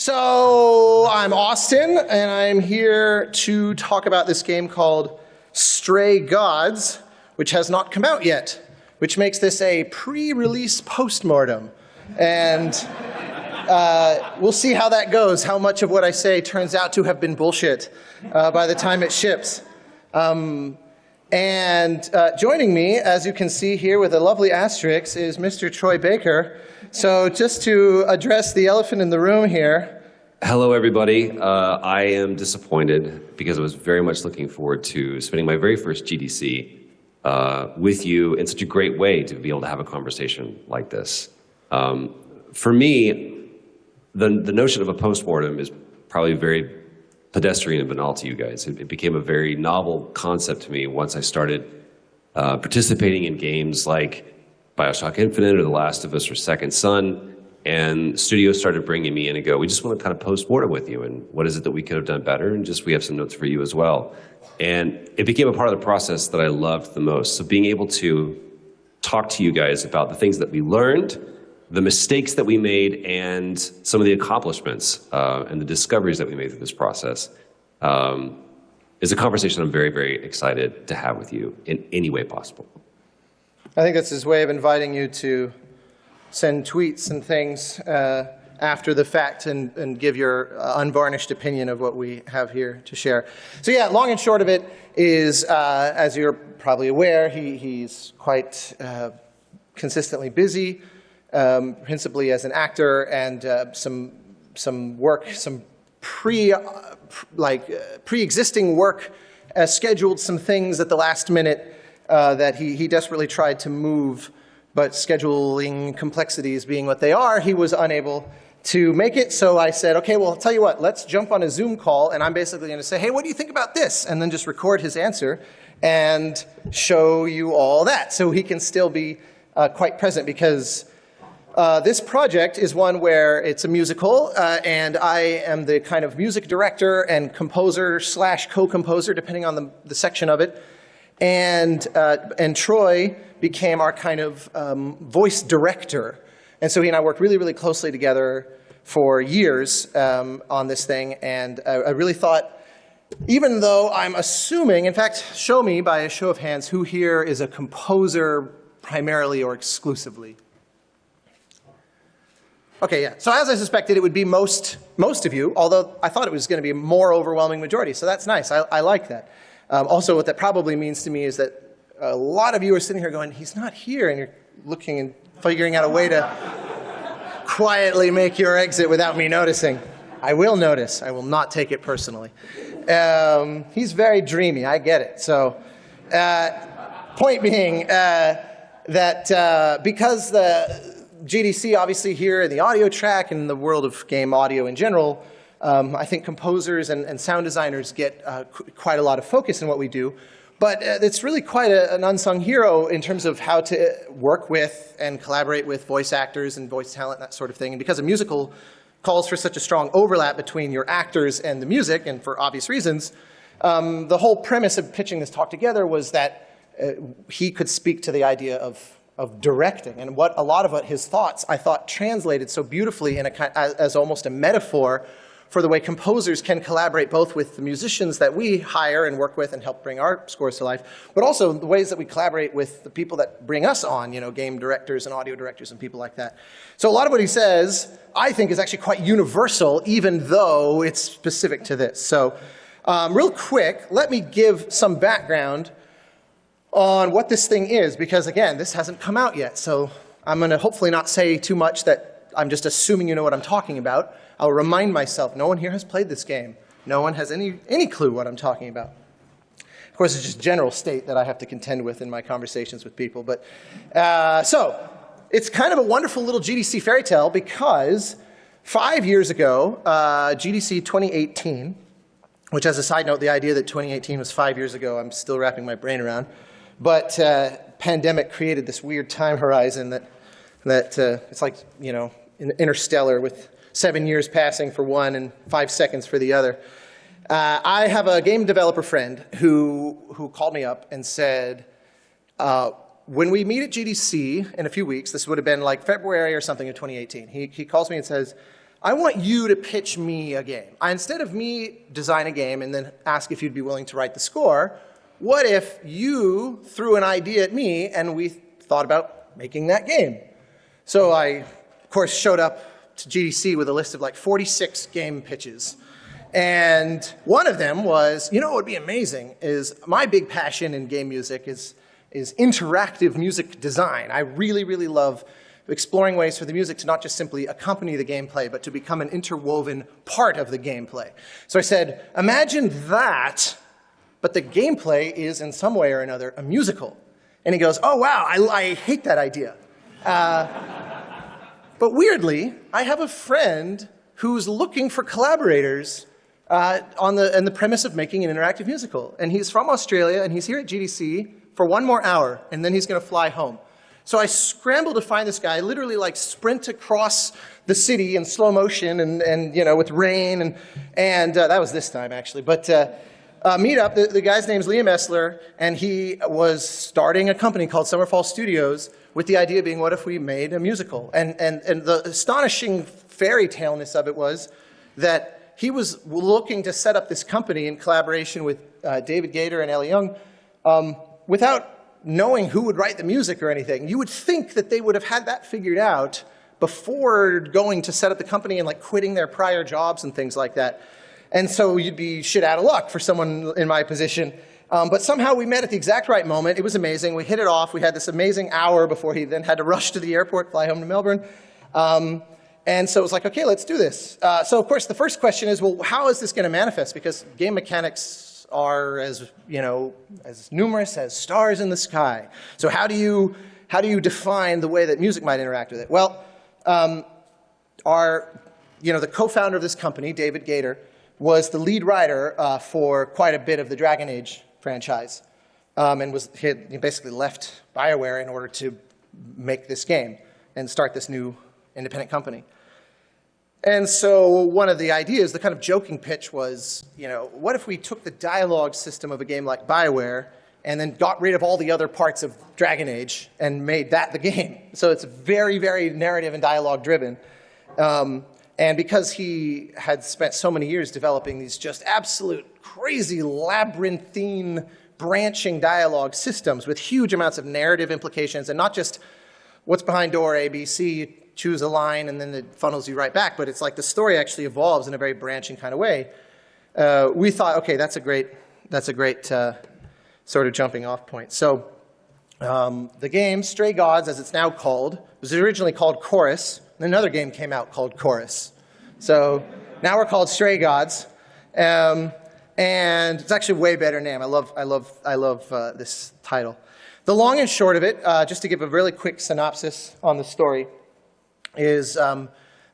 So I'm Austin, and I'm here to talk about this game called Stray Gods, which has not come out yet, which makes this a pre-release postmortem. And we'll see how that goes, how much of what I say turns out to have been bullshit by the time it ships. Joining me, as you can see here with a lovely asterisk, is Mr. Troy Baker. So just to address the elephant in the room here. Hello, everybody. I am disappointed because I was very much looking forward to spending my very first GDC with you in such a great way to be able to have a conversation like this. For me, the notion of a postmortem is probably very pedestrian and banal to you guys. It became a very novel concept to me once I started participating in games like BioShock Infinite or The Last of Us or Second Son, and studios started bringing me in and go, we just want to kind of post-mortem with you, and what is it that we could have done better, and just we have some notes for you as well. And it became a part of the process that I loved the most. So being able to talk to you guys about the things that we learned, the mistakes that we made, and some of the accomplishments and the discoveries that we made through this process is a conversation I'm very, very excited to have with you in any way possible. I think that's his way of inviting you to send tweets and things after the fact and give your unvarnished opinion of what we have here to share. So yeah, long and short of it is, as you're probably aware, he's quite consistently busy, principally as an actor, and some work, some pre-existing work scheduled some things at the last minute that he desperately tried to move, but scheduling complexities being what they are, he was unable to make it. So I said, okay, well, I'll tell you what, let's jump on a Zoom call, and I'm basically going to say, hey, what do you think about this? And then just record his answer and show you all that. So he can still be quite present, because this project is one where it's a musical, and I am the kind of music director and composer slash co-composer, depending on the section of it. And Troy became our kind of voice director. And so he and I worked really, really closely together for years on this thing. And I really thought, even though I'm assuming, in fact, show me by a show of hands, who here is a composer primarily or exclusively? Okay, yeah. So as I suspected, it would be most of you, although I thought it was going to be a more overwhelming majority. So that's nice. I like that. Also, what that probably means to me is that a lot of you are sitting here going, he's not here, and you're looking and figuring out a way to quietly make your exit without me noticing. I will notice. I will not take it personally. He's very dreamy. I get it. So, point being that because the GDC, obviously here in the audio track and the world of game audio in general, I think composers and sound designers get quite a lot of focus in what we do. But it's really quite an unsung hero in terms of how to work with and collaborate with voice actors and voice talent, that sort of thing. And because a musical calls for such a strong overlap between your actors and the music, and for obvious reasons, the whole premise of pitching this talk together was that he could speak to the idea of directing, and what a lot of his thoughts, I thought, translated so beautifully in as almost a metaphor for the way composers can collaborate both with the musicians that we hire and work with and help bring our scores to life, but also the ways that we collaborate with the people that bring us on, you know, game directors and audio directors and people like that. So a lot of what he says, I think, is actually quite universal, even though it's specific to this. So real quick, let me give some background on what this thing is, because again, this hasn't come out yet. So I'm going to hopefully not say too much that I'm just assuming you know what I'm talking about. I'll remind myself, no one here has played this game. No one has any clue what I'm talking about. Of course, it's just general state that I have to contend with in my conversations with people. But so it's kind of a wonderful little GDC fairy tale, because 5 years ago, GDC 2018, which, as a side note, the idea that 2018 was 5 years ago, I'm still wrapping my brain around. But pandemic created this weird time horizon that it's like, you know, interstellar, with 7 years passing for one and 5 seconds for the other. I have a game developer friend who called me up and said, when we meet at GDC in a few weeks, this would have been like February or something of 2018, he calls me and says, I want you to pitch me a game. Instead of me design a game and then ask if you'd be willing to write the score, what if you threw an idea at me and we thought about making that game? So I, of course, showed up to GDC with a list of like 46 game pitches. And one of them was, you know what would be amazing is my big passion in game music is interactive music design. I really, really love exploring ways for the music to not just simply accompany the gameplay, but to become an interwoven part of the gameplay. So I said, imagine that, but the gameplay is in some way or another a musical. And he goes, oh wow, I hate that idea. But weirdly, I have a friend who's looking for collaborators on the premise of making an interactive musical. And he's from Australia, and he's here at GDC for 1 more hour, and then he's going to fly home. So I scramble to find this guy, literally like sprint across the city in slow motion and you know, with rain, and that was this time actually. But meet up, the guy's name's Liam Essler, and he was starting a company called Summerfall Studios with the idea being, what if we made a musical? And the astonishing fairy tale-ness of it was that he was looking to set up this company in collaboration with David Gator and Ellie Young without knowing who would write the music or anything. You would think that they would have had that figured out before going to set up the company and like quitting their prior jobs and things like that. And so you'd be shit out of luck for someone in my position. But somehow we met at the exact right moment. It was amazing. We hit it off. We had this amazing hour before he then had to rush to the airport, fly home to Melbourne. And so it was like, okay, let's do this. So of course the first question is, well, how is this going to manifest? Because game mechanics are as, you know, as numerous as stars in the sky. So how do you define the way that music might interact with it? Well, the co-founder of this company, David Gator, was the lead writer for quite a bit of the Dragon Age franchise, and he basically left BioWare in order to make this game and start this new independent company. And so one of the ideas, the kind of joking pitch was, you know, what if we took the dialogue system of a game like BioWare and then got rid of all the other parts of Dragon Age and made that the game? So it's very, very narrative and dialogue driven. And because he had spent so many years developing these just absolute crazy labyrinthine branching dialogue systems with huge amounts of narrative implications and not just what's behind door A, B, C, choose a line and then it funnels you right back, but it's like the story actually evolves in a very branching kind of way. We thought, okay, that's a great sort of jumping off point. So the game, Stray Gods, as it's now called, was originally called Chorus. And another game came out called Chorus. So now we're called Stray Gods. And it's actually a way better name. I love this title. The long and short of it, just to give a really quick synopsis on the story, is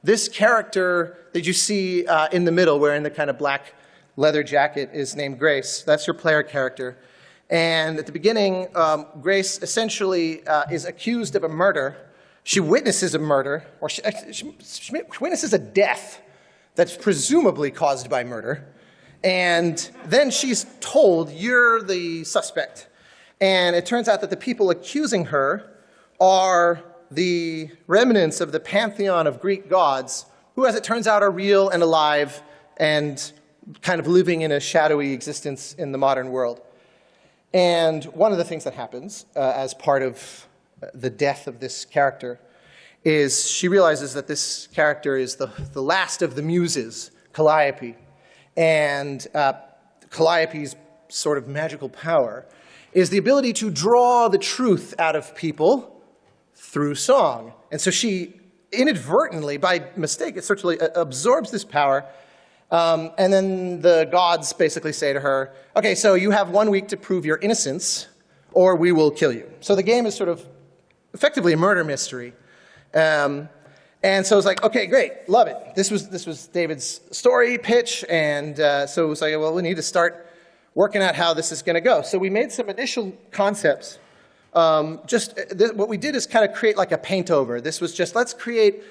this character that you see in the middle wearing the kind of black leather jacket is named Grace. That's your player character. And at the beginning, Grace essentially is accused of a murder. She witnesses a murder, or she witnesses a death that's presumably caused by murder. And then she's told, you're the suspect. And it turns out that the people accusing her are the remnants of the pantheon of Greek gods, who, as it turns out, are real and alive and kind of living in a shadowy existence in the modern world. And one of the things that happens as part of the death of this character is she realizes that this character is the last of the muses, Calliope. And Calliope's sort of magical power is the ability to draw the truth out of people through song. And so she inadvertently, by mistake, essentially absorbs this power. And then the gods basically say to her, okay, so you have 1 week to prove your innocence, or we will kill you. So the game is sort of effectively a murder mystery. And so it's like, okay, great, love it. This was David's story pitch, and so it was like, well, we need to start working out how this is going to go. So we made some initial concepts. What we did is kind of create like a paint over. This was just, let's create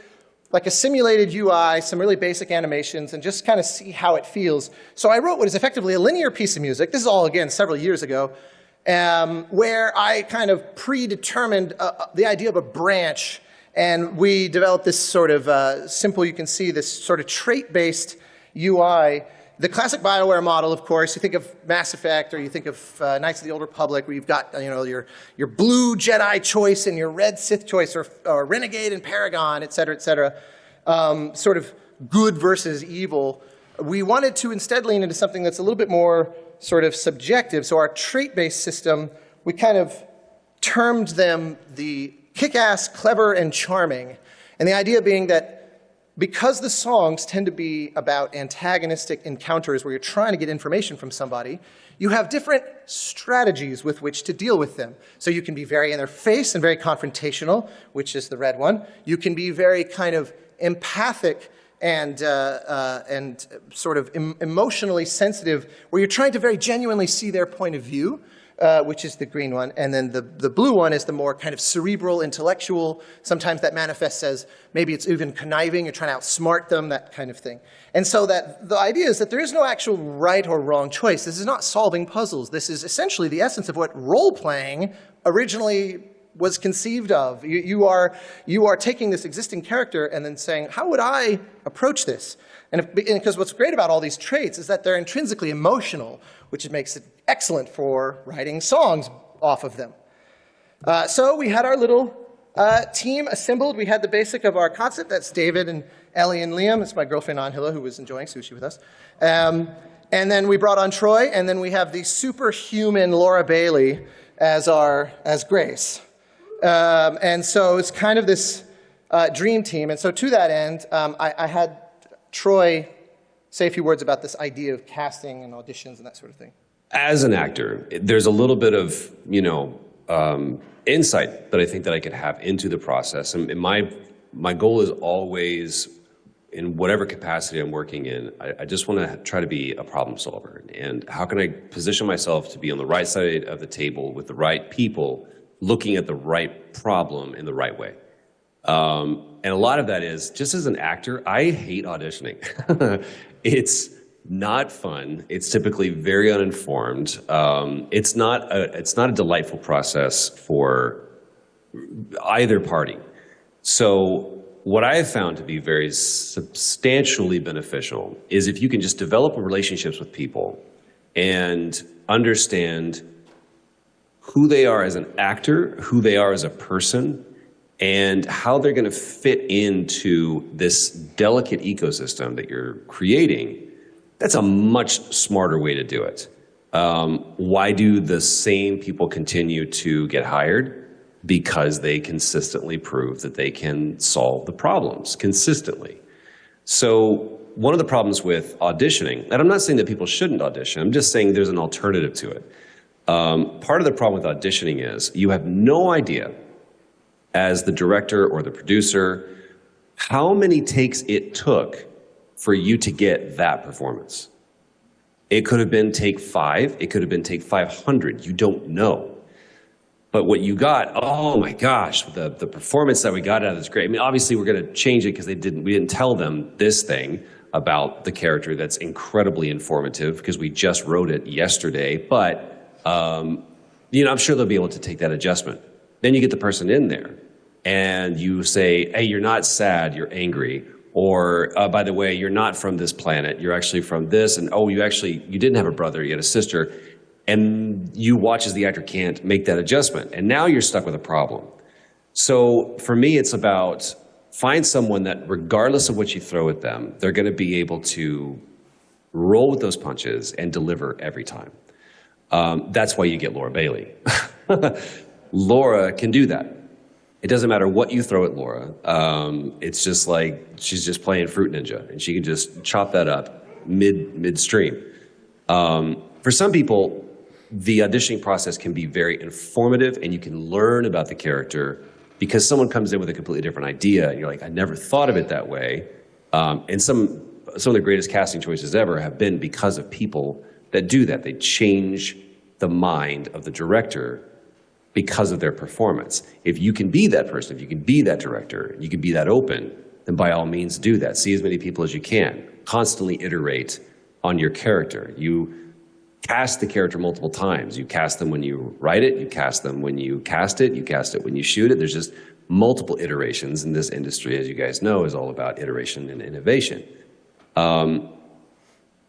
like a simulated UI, some really basic animations, and just kind of see how it feels. So I wrote what is effectively a linear piece of music. This is all, again, several years ago, where I kind of predetermined the idea of a branch And we developed this sort of simple, you can see this sort of trait-based UI. The classic BioWare model, of course, you think of Mass Effect or you think of Knights of the Old Republic, where you've got your blue Jedi choice and your red Sith choice, or Renegade and Paragon, et cetera, sort of good versus evil. We wanted to instead lean into something that's a little bit more sort of subjective. So our trait-based system, we kind of termed them the kick-ass, clever, and charming. And the idea being that because the songs tend to be about antagonistic encounters where you're trying to get information from somebody, you have different strategies with which to deal with them. So you can be very in their face and very confrontational, which is the red one. You can be very kind of empathic and sort of emotionally sensitive, where you're trying to very genuinely see their point of view, which is the green one. And then the blue one is the more kind of cerebral, intellectual. Sometimes that manifests as maybe it's even conniving, you're trying to outsmart them, that kind of thing. And so that the idea is that there is no actual right or wrong choice. This is not solving puzzles. This is essentially the essence of what role-playing originally was conceived of. You are taking this existing character and then saying, how would I approach this? And because what's great about all these traits is that they're intrinsically emotional, which makes it excellent for writing songs off of them. So we had our little team assembled. We had the basic of our concept. That's David and Ellie and Liam. It's my girlfriend, Angela, who was enjoying sushi with us. And then we brought on Troy, and then we have the superhuman Laura Bailey as Grace. And so it's kind of this dream team. And so to that end, I had Troy say a few words about this idea of casting and auditions and that sort of thing. As an actor, there's a little bit of, insight that I think that I could have into the process. And my goal is always, in whatever capacity I'm working in, I just want to try to be a problem solver. And how can I position myself to be on the right side of the table with the right people, looking at the right problem in the right way? And a lot of that is, just as an actor, I hate auditioning. It's not fun. It's typically very uninformed. It's not a delightful process for either party. So what I have found to be very substantially beneficial is if you can just develop relationships with people and understand who they are as an actor, who they are as a person, and how they're going to fit into this delicate ecosystem that you're creating. That's a much smarter way to do it. Why do the same people continue to get hired? Because they consistently prove that they can solve the problems consistently. So one of the problems with auditioning, and I'm not saying that people shouldn't audition, I'm just saying there's an alternative to it. Part of the problem with auditioning is you have no idea, as the director or the producer, how many takes it took for you to get that performance. It could have been take 5, it could have been take 500, you don't know. But what you got, oh my gosh, the performance that we got out of this great. I mean, obviously we're going to change it because we didn't tell them this thing about the character that's incredibly informative because we just wrote it yesterday. But, I'm sure they'll be able to take that adjustment. Then you get the person in there and you say, hey, you're not sad, you're angry. Or, by the way, you're not from this planet, you're actually from this. And, oh, you didn't have a brother, you had a sister. And you watch as the actor can't make that adjustment. And now you're stuck with a problem. So for me, it's about find someone that regardless of what you throw at them, they're going to be able to roll with those punches and deliver every time. That's why you get Laura Bailey. Laura can do that. It doesn't matter what you throw at Laura. It's just like she's just playing Fruit Ninja, and she can just chop that up midstream. For some people, the auditioning process can be very informative, and you can learn about the character because someone comes in with a completely different idea, and you're like, I never thought of it that way. And some of the greatest casting choices ever have been because of people that do that. They change the mind of the director because of their performance. If you can be that person, if you can be that director, you can be that open, then by all means do that. See as many people as you can. Constantly iterate on your character. You cast the character multiple times. You cast them when you write it, you cast them when you cast it when you shoot it. There's just multiple iterations. And this industry, as you guys know, is all about iteration and innovation. But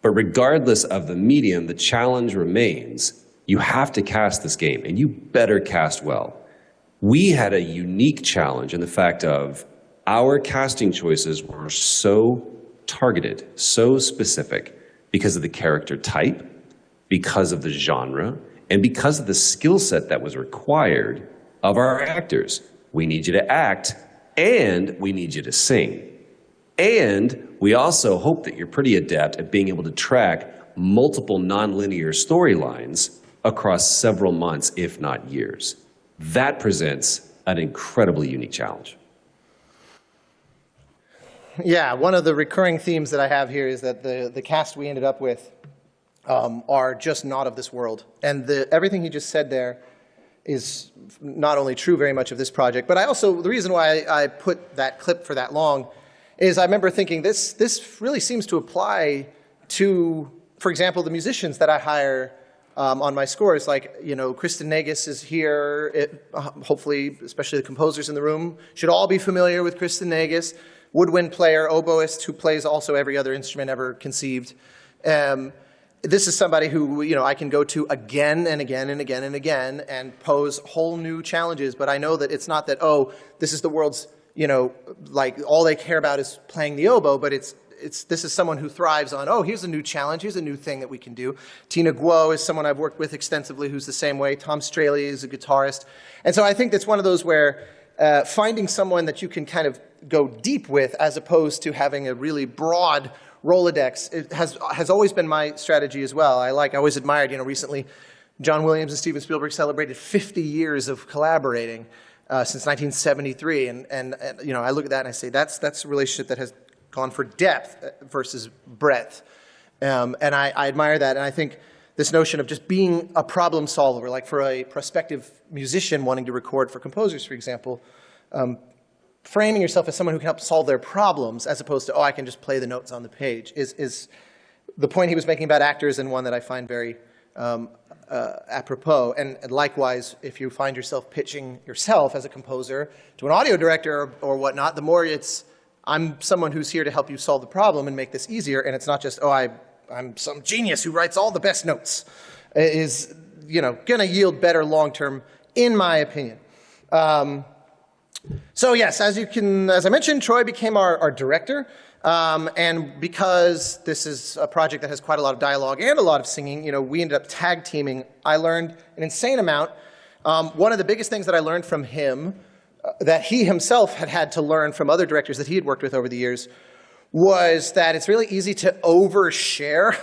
regardless of the medium, the challenge remains. You have to cast this game, and you better cast well. We had a unique challenge in the fact of our casting choices were so targeted, so specific, because of the character type, because of the genre, and because of the skill set that was required of our actors. We need you to act, and we need you to sing. And we also hope that you're pretty adept at being able to track multiple nonlinear storylines across several months, if not years. That presents an incredibly unique challenge. Yeah, one of the recurring themes that I have here is that the cast we ended up with are just not of this world. And everything he just said there is not only true very much of this project, but the reason why I put that clip for that long is I remember thinking this really seems to apply to, for example, the musicians that I hire on my scores. Like, Kristen Nagus is here. Hopefully, especially the composers in the room, should all be familiar with Kristen Nagus. Woodwind player, oboist, who plays also every other instrument ever conceived. This is somebody who, I can go to again and again and again and again and pose whole new challenges. But I know that it's not that, this is the world's, like all they care about is playing the oboe, but this is someone who thrives on, here's a new challenge, here's a new thing that we can do. Tina Guo is someone I've worked with extensively who's the same way. Tom Straley is a guitarist. And so I think that's one of those where finding someone that you can kind of go deep with as opposed to having a really broad Rolodex has always been my strategy as well. I always admired, recently John Williams and Steven Spielberg celebrated 50 years of collaborating since 1973. And I look at that and I say, that's a relationship that has gone for depth versus breadth. And I admire that. And I think this notion of just being a problem solver, like for a prospective musician wanting to record for composers, for example, framing yourself as someone who can help solve their problems as opposed to, I can just play the notes on the page, is the point he was making about actors, and one that I find very apropos. And likewise, if you find yourself pitching yourself as a composer to an audio director or whatnot, the more I'm someone who's here to help you solve the problem and make this easier, and it's not just, I'm some genius who writes all the best notes, is going to yield better long-term, in my opinion. So yes, as I mentioned, Troy became our director, and because this is a project that has quite a lot of dialogue and a lot of singing, we ended up tag teaming. I learned an insane amount. One of the biggest things that I learned from him, that he himself had to learn from other directors that he had worked with over the years, was that it's really easy to overshare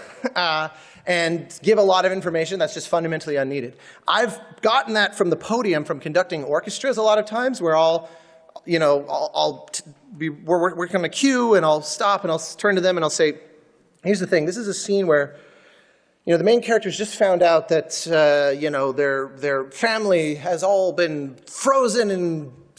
and give a lot of information that's just fundamentally unneeded. I've gotten that from the podium, from conducting orchestras a lot of times, where we're working on a cue, and I'll stop and I'll turn to them and I'll say, here's the thing, this is a scene where the main characters just found out that their family has all been frozen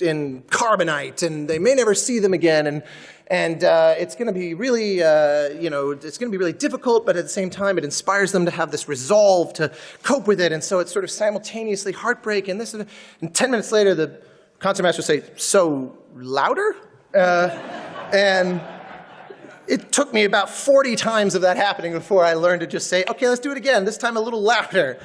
in carbonite, and they may never see them again, and it's going to be really, it's going to be really difficult, but at the same time, it inspires them to have this resolve to cope with it, and so it's sort of simultaneously heartbreak, and 10 minutes later, the concertmaster will say, so louder? And it took me about 40 times of that happening before I learned to just say, okay, let's do it again, this time a little louder.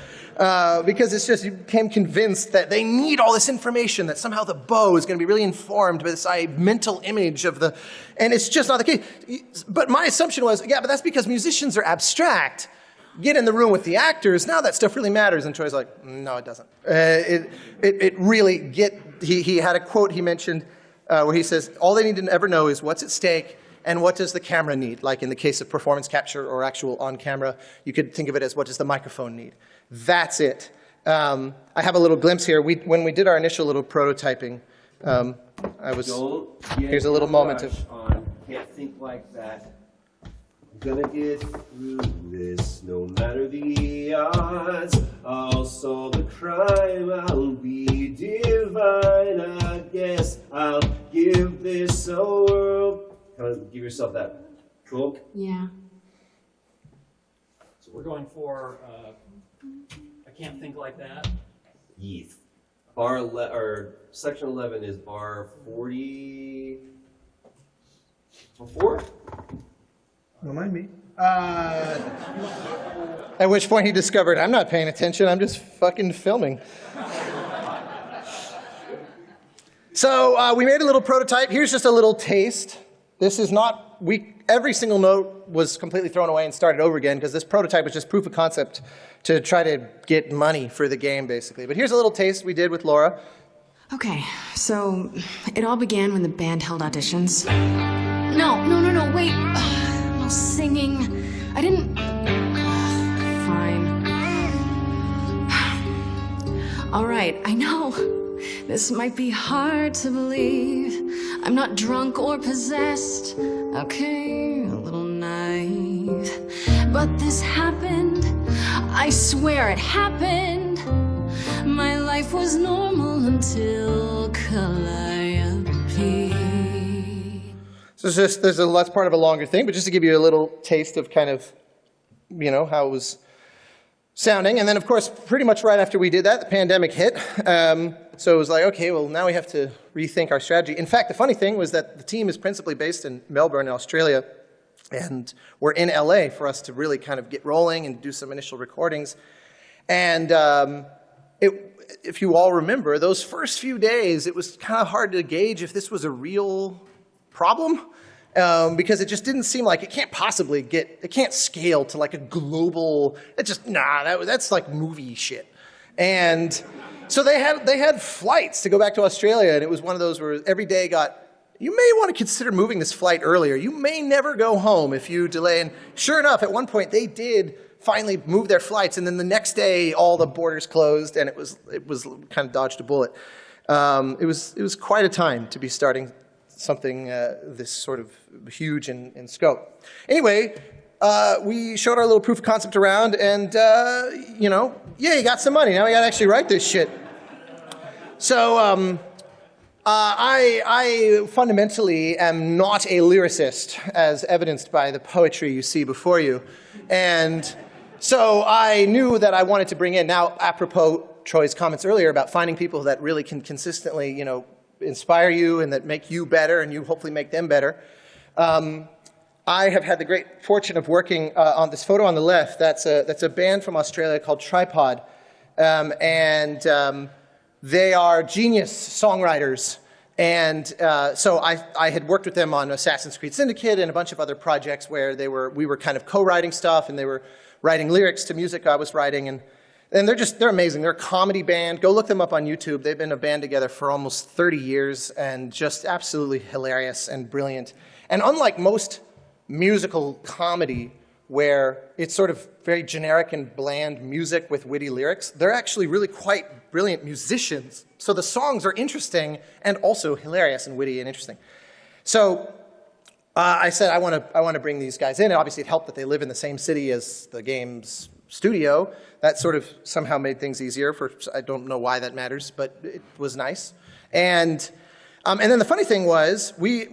Because it's just, you became convinced that they need all this information, that somehow the bow is going to be really informed by this mental image of and it's just not the case. But my assumption was, but that's because musicians are abstract. Get in the room with the actors, now that stuff really matters. And Troy's like, no, it doesn't. It really he had a quote he mentioned where he says, all they need to ever know is what's at stake and what does the camera need. Like in the case of performance capture or actual on camera, you could think of it as what does the microphone need. That's it. I have a little glimpse here. When we did our initial little prototyping, here's a little moment of. Can't think like that. I'm gonna get through this, no matter the odds. I'll solve the crime. I'll be divine. I guess I'll give this a whirl. Kind of give yourself that. Cool. Yeah. So we're going for. I can't think like that. Yeeth. section 11 is bar 44? Don't mind me. At which point he discovered, I'm not paying attention, I'm just fucking filming. So we made a little prototype. Here's just a little taste. This is not, every single note was completely thrown away and started over again because this prototype was just proof of concept to try to get money for the game, basically. But here's a little taste we did with Laura. Okay, so it all began when the band held auditions. No, wait. No singing. I didn't... Fine. All right, I know. This might be hard to believe. I'm not drunk or possessed. Okay, a little naive. But this happened. I swear it happened. My life was normal until Calliope. So that's part of a longer thing, but just to give you a little taste of kind of, how it was sounding. And then, of course, pretty much right after we did that, the pandemic hit. So it was like, okay, well, now we have to rethink our strategy. In fact, the funny thing was that the team is principally based in Melbourne, Australia, and we're in LA for us to really kind of get rolling and do some initial recordings. And if you all remember, those first few days, it was kind of hard to gauge if this was a real problem. Because it just didn't seem like it can't scale to like a global, that's like movie shit. And so they had flights to go back to Australia, and it was one of those where every day you may want to consider moving this flight earlier. You may never go home if you delay. And sure enough, at one point they did finally move their flights, and then the next day all the borders closed, and it was kind of dodged a bullet. It was quite a time to be starting something this sort of huge in scope. Anyway, we showed our little proof of concept around, and you got some money. Now we got to actually write this shit. So I fundamentally am not a lyricist, as evidenced by the poetry you see before you. And so I knew that I wanted to bring in, now apropos Troy's comments earlier about finding people that really can consistently, inspire you and that make you better and you hopefully make them better. I have had the great fortune of working on this photo on the left. That's a band from Australia called Tripod. They are genius songwriters. And so I had worked with them on Assassin's Creed Syndicate and a bunch of other projects where we were kind of co-writing stuff, and they were writing lyrics to music I was writing. And they're amazing. They're a comedy band. Go look them up on YouTube. They've been a band together for almost 30 years and just absolutely hilarious and brilliant. And unlike most musical comedy where it's sort of very generic and bland music with witty lyrics, they're actually really quite brilliant musicians. So the songs are interesting and also hilarious and witty and interesting. So I said I want to bring these guys in. And obviously it helped that they live in the same city as the game's studio. That sort of somehow made things easier. I don't know why that matters, but it was nice. And then the funny thing was, we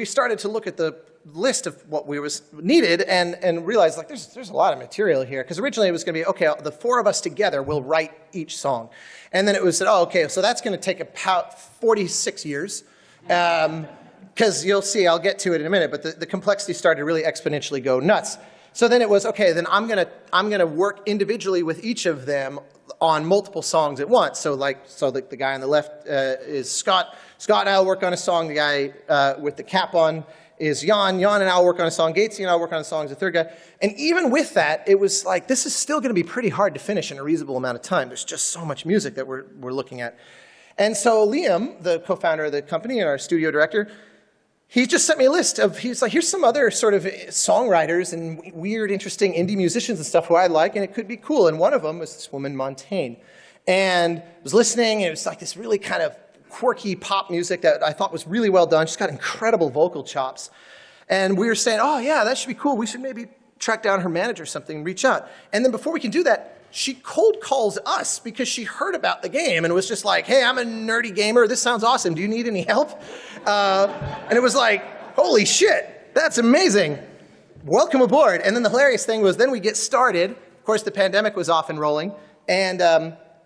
started to look at the list of what was needed and realized like there's a lot of material here, because originally it was going to be, okay, the four of us together will write each song, and then it was said, oh, okay, so that's going to take about 46 years. Because you'll see, I'll get to it in a minute, but the complexity started to really exponentially go nuts. So then it was, okay, then I'm gonna work individually with each of them on multiple songs at once. So the guy on the left is Scott. Scott and I will work on a song. The guy with the cap on is Jan. Jan and I will work on a song. Gatesy and I will work on a song as the third guy. And even with that, it was like, this is still gonna be pretty hard to finish in a reasonable amount of time. There's just so much music that we're looking at. And so Liam, the co-founder of the company and our studio director, he just sent me a list of, he's like, here's some other sort of songwriters and weird, interesting indie musicians and stuff who I like, and it could be cool. And one of them was this woman, Montaigne. And I was listening, and it was like this really kind of quirky pop music that I thought was really well done. She's got incredible vocal chops. And we were saying, oh yeah, that should be cool. We should maybe track down her manager or something and reach out. And then before we can do that, she cold calls us because she heard about the game and was just like, hey, I'm a nerdy gamer. This sounds awesome. Do you need any help? And it was like, holy shit, that's amazing. Welcome aboard. And then the hilarious thing was then we get started. Of course, the pandemic was off and rolling. And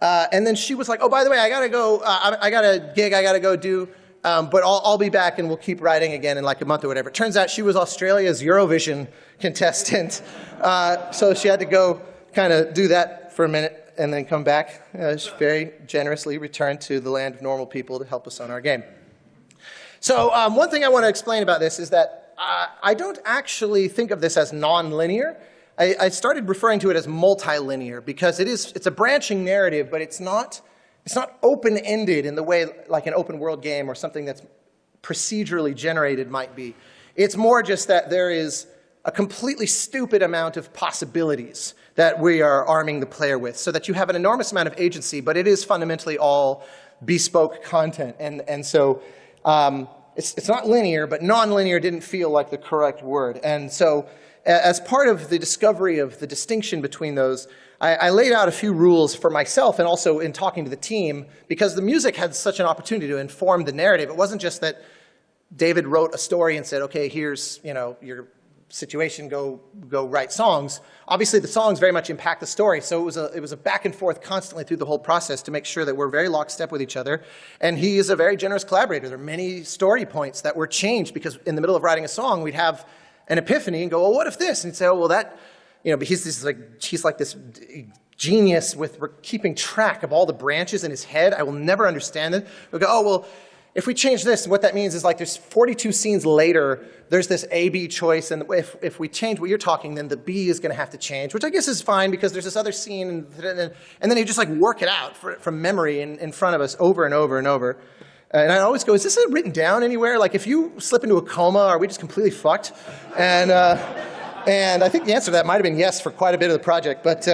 And then she was like, oh, by the way, I got to go. I got a gig I got to go do. But I'll be back and we'll keep writing again in like a month or whatever. It turns out she was Australia's Eurovision contestant. So she had to go kind of do that for a minute and then come back. She very generously returned to the land of normal people to help us on our game. So one thing I want to explain about this is that I don't actually think of this as nonlinear. I started referring to it as multilinear because it's a branching narrative, but it's not open-ended in the way like an open world game or something that's procedurally generated might be. It's more just that there is a completely stupid amount of possibilities that we are arming the player with so that you have an enormous amount of agency, but it is fundamentally all bespoke content. And so it's not linear, but non-linear didn't feel like the correct word. And so as part of the discovery of the distinction between those, I laid out a few rules for myself and also in talking to the team because the music had such an opportunity to inform the narrative. It wasn't just that David wrote a story and said, okay, here's your situation, go write songs. Obviously the songs very much impact the story, so it was a back and forth constantly through the whole process to make sure that we're very lockstep with each other. And he is a very generous collaborator. There are many story points that were changed because in the middle of writing a song, we'd have an epiphany and go, well, what if this? And he'd say, oh, well, that... but he's like this genius with keeping track of all the branches in his head. I will never understand it. We'll go, oh, well, if we change this, what that means is like there's 42 scenes later, there's this A-B choice, and if we change what you're talking, then the B is going to have to change, which I guess is fine because there's this other scene, and then you just like work it out from memory in front of us over and over and over. And I always go, is this written down anywhere? Like if you slip into a coma, are we just completely fucked? And I think the answer to that might have been yes for quite a bit of the project, but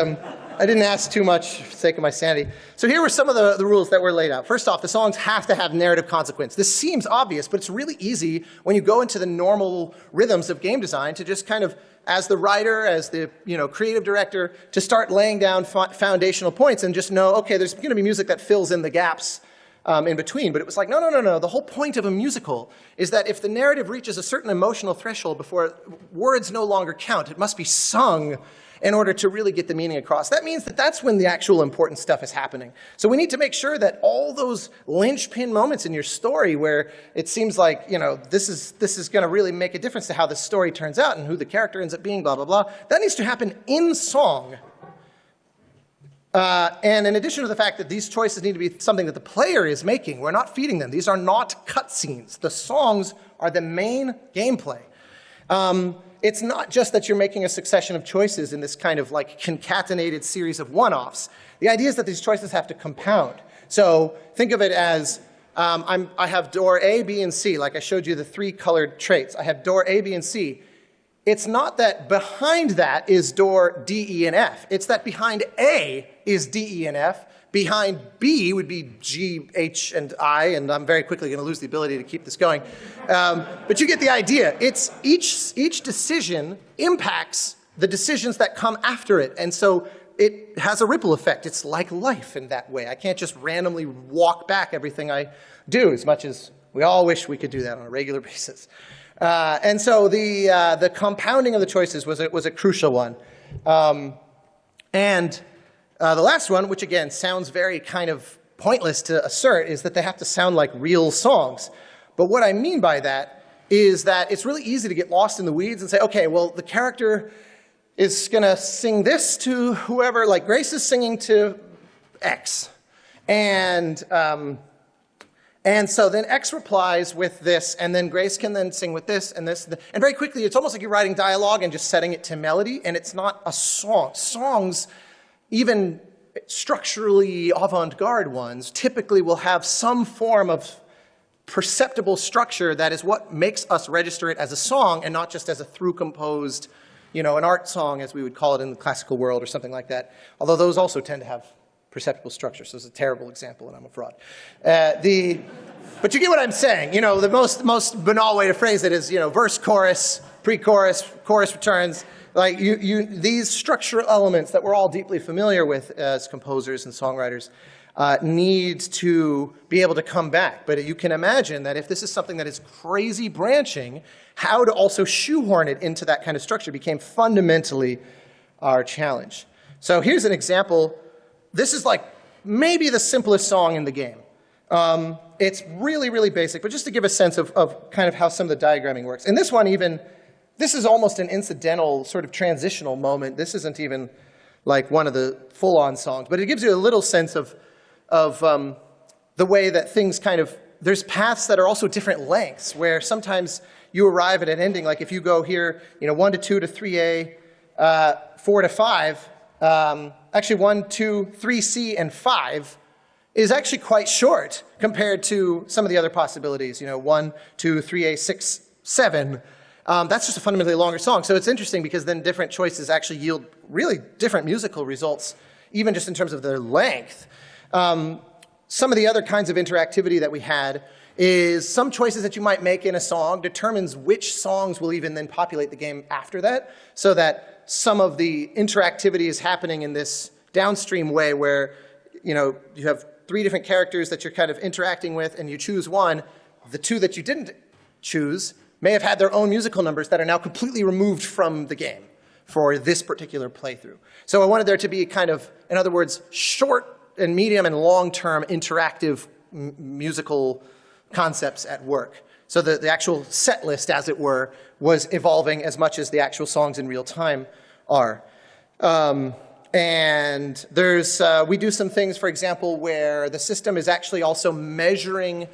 I didn't ask too much for the sake of my sanity. So here were some of the rules that were laid out. First off, the songs have to have narrative consequence. This seems obvious, but it's really easy when you go into the normal rhythms of game design to just kind of, as the writer, as the creative director, to start laying down foundational points and just know, okay, there's going to be music that fills in the gaps in between. But it was like, no. The whole point of a musical is that if the narrative reaches a certain emotional threshold before words no longer count, it must be sung in order to really get the meaning across. That means that that's when the actual important stuff is happening. So we need to make sure that all those linchpin moments in your story where it seems like, this is going to really make a difference to how the story turns out and who the character ends up being, blah, blah, blah, that needs to happen in song. And in addition to the fact that these choices need to be something that the player is making, we're not feeding them. These are not cutscenes. The songs are the main gameplay. It's not just that you're making a succession of choices in this kind of like concatenated series of one-offs. The idea is that these choices have to compound. So think of it as I have door A, B, and C, like I showed you the 3 colored traits. I have door A, B, and C. It's not that behind that is door D, E, and F. It's that behind A is D, E, and F. Behind B would be G, H, and I, and I'm very quickly going to lose the ability to keep this going. But you get the idea. It's each decision impacts the decisions that come after it, and so it has a ripple effect. It's like life in that way. I can't just randomly walk back everything I do, as much as we all wish we could do that on a regular basis. And so the compounding of the choices was a crucial one. The last one, which again sounds very kind of pointless to assert, is that they have to sound like real songs. But what I mean by that is that it's really easy to get lost in the weeds and say, okay, well, the character is going to sing this to whoever, like Grace is singing to X. And so then X replies with this, and then Grace can then sing with this and this. And very quickly, it's almost like you're writing dialogue and just setting it to melody, and it's not a song. Songs, even structurally avant-garde ones, typically will have some form of perceptible structure that is what makes us register it as a song and not just as a through-composed, an art song, as we would call it in the classical world or something like that. Although those also tend to have perceptible structure, so it's a terrible example, and I'm a fraud. But you get what I'm saying. The most banal way to phrase it is, verse, chorus, pre-chorus, chorus returns. Like these structural elements that we're all deeply familiar with as composers and songwriters need to be able to come back. But you can imagine that if this is something that is crazy branching, how to also shoehorn it into that kind of structure became fundamentally our challenge. So here's an example. This is like maybe the simplest song in the game. It's really, really basic, but just to give a sense of kind of how some of the diagramming works. And this one even, this is almost an incidental sort of transitional moment. This isn't even like one of the full-on songs, but it gives you a little sense of the way that things kind of, there's paths that are also different lengths, where sometimes you arrive at an ending, like if you go here, 1 to 2 to 3A, 4 to 5, actually 1, 2, 3C, and 5 is actually quite short compared to some of the other possibilities, 1, 2, 3A, 6, 7. That's just a fundamentally longer song. So it's interesting because then different choices actually yield really different musical results, even just in terms of their length. Some of the other kinds of interactivity that we had is some choices that you might make in a song determines which songs will even then populate the game after that, so that some of the interactivity is happening in this downstream way where you have 3 different characters that you're kind of interacting with and you choose one. The 2 that you didn't choose may have had their own musical numbers that are now completely removed from the game for this particular playthrough. So I wanted there to be kind of, in other words, short and medium and long-term interactive musical concepts at work. So the actual set list, as it were, was evolving as much as the actual songs in real time are. And there's, we do some things, for example, where the system is actually also measuring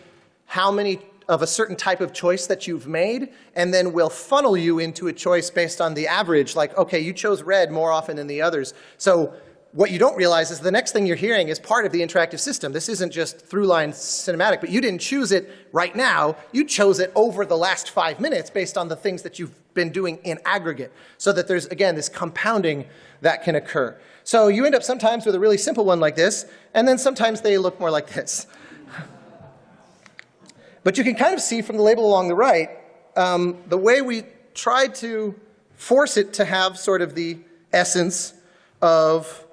how many of a certain type of choice that you've made, and then will funnel you into a choice based on the average, like, okay, you chose red more often than the others. So what you don't realize is the next thing you're hearing is part of the interactive system. This isn't just through-line cinematic, but you didn't choose it right now. You chose it over the last 5 minutes based on the things that you've been doing in aggregate, so that there's, again, this compounding that can occur. So you end up sometimes with a really simple one like this, and then sometimes they look more like this. But you can kind of see from the label along the right, the way we tried to force it to have sort of the essence of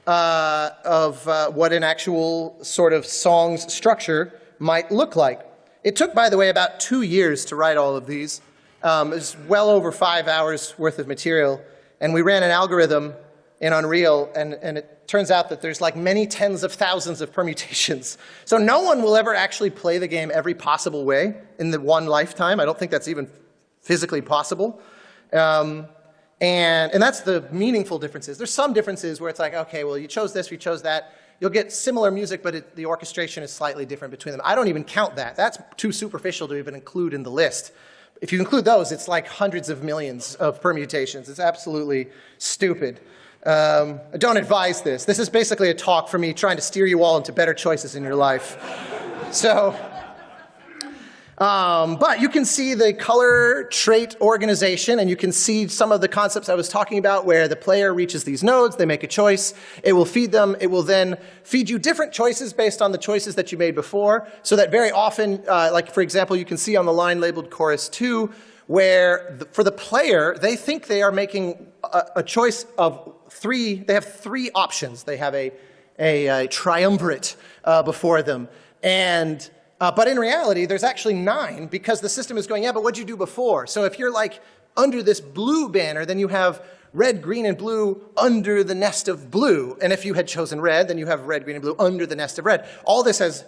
what an actual sort of song's structure might look like. It took, by the way, about 2 years to write all of these. It was well over 5 hours worth of material. And we ran an algorithm in Unreal, and it turns out that there's like many tens of thousands of permutations. So no one will ever actually play the game every possible way in the one lifetime. I don't think that's even physically possible. And that's the meaningful differences. There's some differences where it's like, okay, well, you chose this, you chose that. You'll get similar music, but the orchestration is slightly different between them. I don't even count that. That's too superficial to even include in the list. If you include those, it's like hundreds of millions of permutations. It's absolutely stupid. I don't advise this. This is basically a talk for me trying to steer you all into better choices in your life. So, but you can see the color trait organization, and you can see some of the concepts I was talking about where the player reaches these nodes, they make a choice, it will feed them, it will then feed you different choices based on the choices that you made before, so that very often, like for example, you can see on the line labeled chorus 2, where for the player, they think they are making a choice of 3, they have 3 options. They have a triumvirate before them. And but in reality, there's actually 9 because the system is going, yeah, but what'd you do before? So if you're like under this blue banner, then you have red, green, and blue under the nest of blue. And if you had chosen red, then you have red, green, and blue under the nest of red. All this has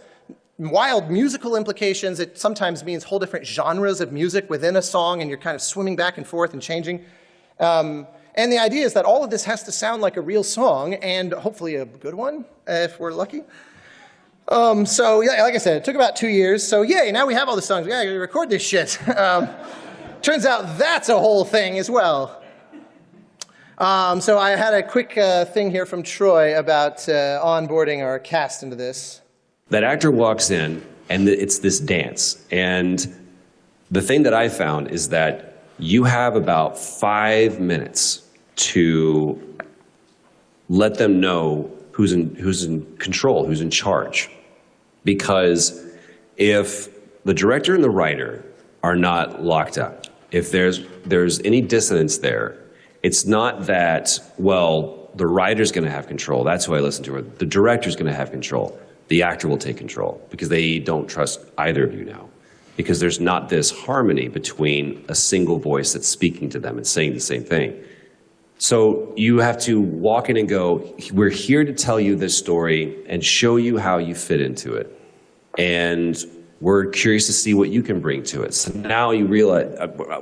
wild musical implications. It sometimes means whole different genres of music within a song, and you're kind of swimming back and forth and changing. And the idea is that all of this has to sound like a real song, and hopefully a good one, if we're lucky. So yeah, like I said, it took about 2 years. So yay, now we have all the songs. We gotta record this shit. Turns out that's a whole thing as well. So I had a quick thing here from Troy about onboarding our cast into this. That actor walks in, and it's this dance. And the thing that I found is that you have about 5 minutes to let them know who's in control, who's in charge. Because if the director and the writer are not locked up, if there's any dissonance there, it's not that, well, the writer's going to have control, that's who I listen to, or the director's going to have control. The actor will take control because they don't trust either of you now. Because there's not this harmony between a single voice that's speaking to them and saying the same thing. So you have to walk in and go, we're here to tell you this story and show you how you fit into it. And we're curious to see what you can bring to it. So now you realize,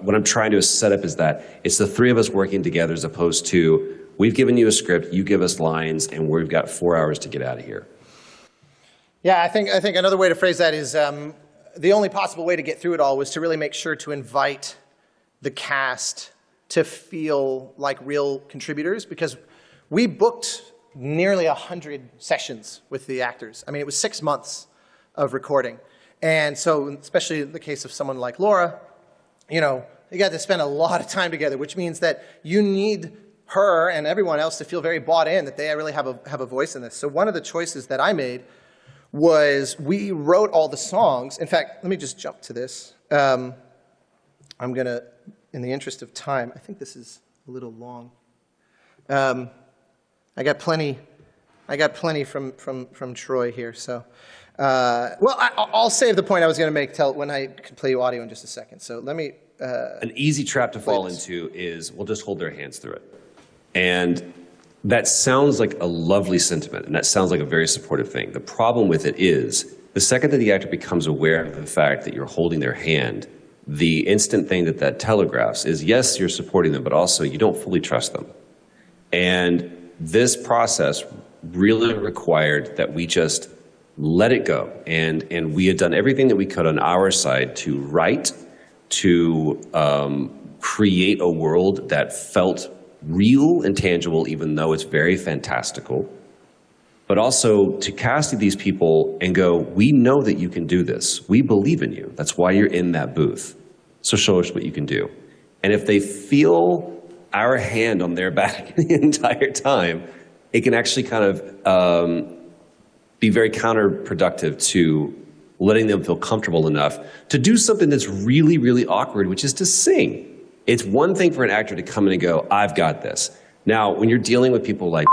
what I'm trying to set up is that it's the three of us working together as opposed to, we've given you a script, you give us lines, and we've got 4 hours to get out of here. Yeah, I think another way to phrase that is the only possible way to get through it all was to really make sure to invite the cast to feel like real contributors, because we booked nearly 100 sessions with the actors. I mean, it was 6 months of recording. And so, especially in the case of someone like Laura, you got to spend a lot of time together, which means that you need her and everyone else to feel very bought in, that they really have a voice in this. So one of the choices that I made was we wrote all the songs. In fact, let me just jump to this. I'm going to, in the interest of time, I think this is a little long. I got plenty from Troy here, so. Well, I'll save the point I was going to make when I can play you audio in just a second. So let me. An easy trap to fall into is we'll just hold their hands through it. And that sounds like a lovely sentiment, and that sounds like a very supportive thing. The problem with it is the second that the actor becomes aware of the fact that you're holding their hand, the instant thing that telegraphs is, yes, you're supporting them, but also you don't fully trust them. And this process really required that we just let it go. And we had done everything that we could on our side to write, to create a world that felt real and tangible, even though it's very fantastical, but also to cast these people and go, we know that you can do this. We believe in you. That's why you're in that booth. So show us what you can do. And if they feel our hand on their back the entire time, it can actually kind of be very counterproductive to letting them feel comfortable enough to do something that's really, really awkward, which is to sing. It's one thing for an actor to come in and go, I've got this. Now, when you're dealing with people like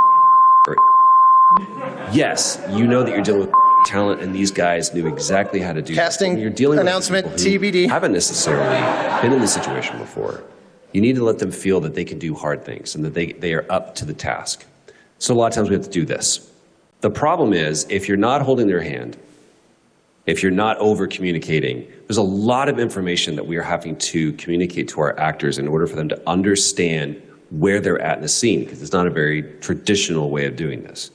yes, you know that you're dealing with talent, and these guys knew exactly how to do casting this. You're dealing announcement, with people who TBD. haven't necessarily been in this situation before. You need to let them feel that they can do hard things and that they are up to the task. So a lot of times we have to do this. The problem is, if you're not holding their hand, if you're not over-communicating, there's a lot of information that we are having to communicate to our actors in order for them to understand where they're at in the scene, because it's not a very traditional way of doing this.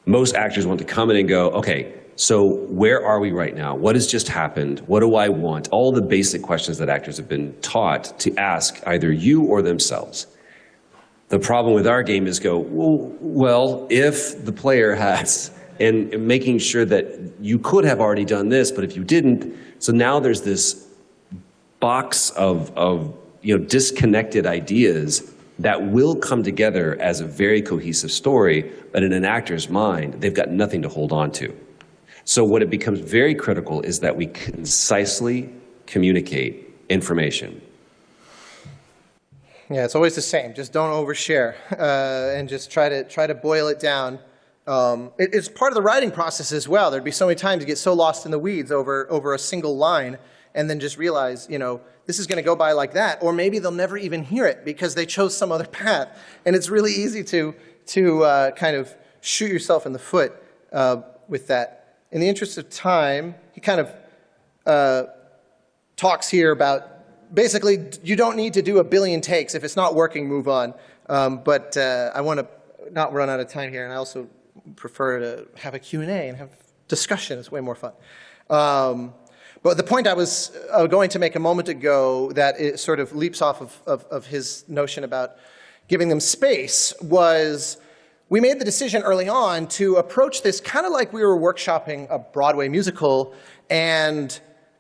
Most actors want to come in and go, okay, so where are we right now? What has just happened? What do I want? All the basic questions that actors have been taught to ask either you or themselves. The problem with our game is go, well, if the player has, and making sure that you could have already done this, but if you didn't, so now there's this box of disconnected ideas that will come together as a very cohesive story, but in an actor's mind, they've got nothing to hold on to. So what it becomes very critical is that we concisely communicate information. Yeah, it's always the same. Just don't overshare, and just try to boil it down. It's part of the writing process as well. There'd be so many times you get so lost in the weeds over a single line, and then just realize, this is going to go by like that, or maybe they'll never even hear it because they chose some other path. And it's really easy to kind of shoot yourself in the foot with that. In the interest of time, he kind of talks here about basically you don't need to do a billion takes. If it's not working, move on. But I want to not run out of time here, and I also prefer to have a Q&A and have discussion. It's way more fun. But the point I was going to make a moment ago that it sort of leaps off of his notion about giving them space was we made the decision early on to approach this kind of like we were workshopping a Broadway musical. And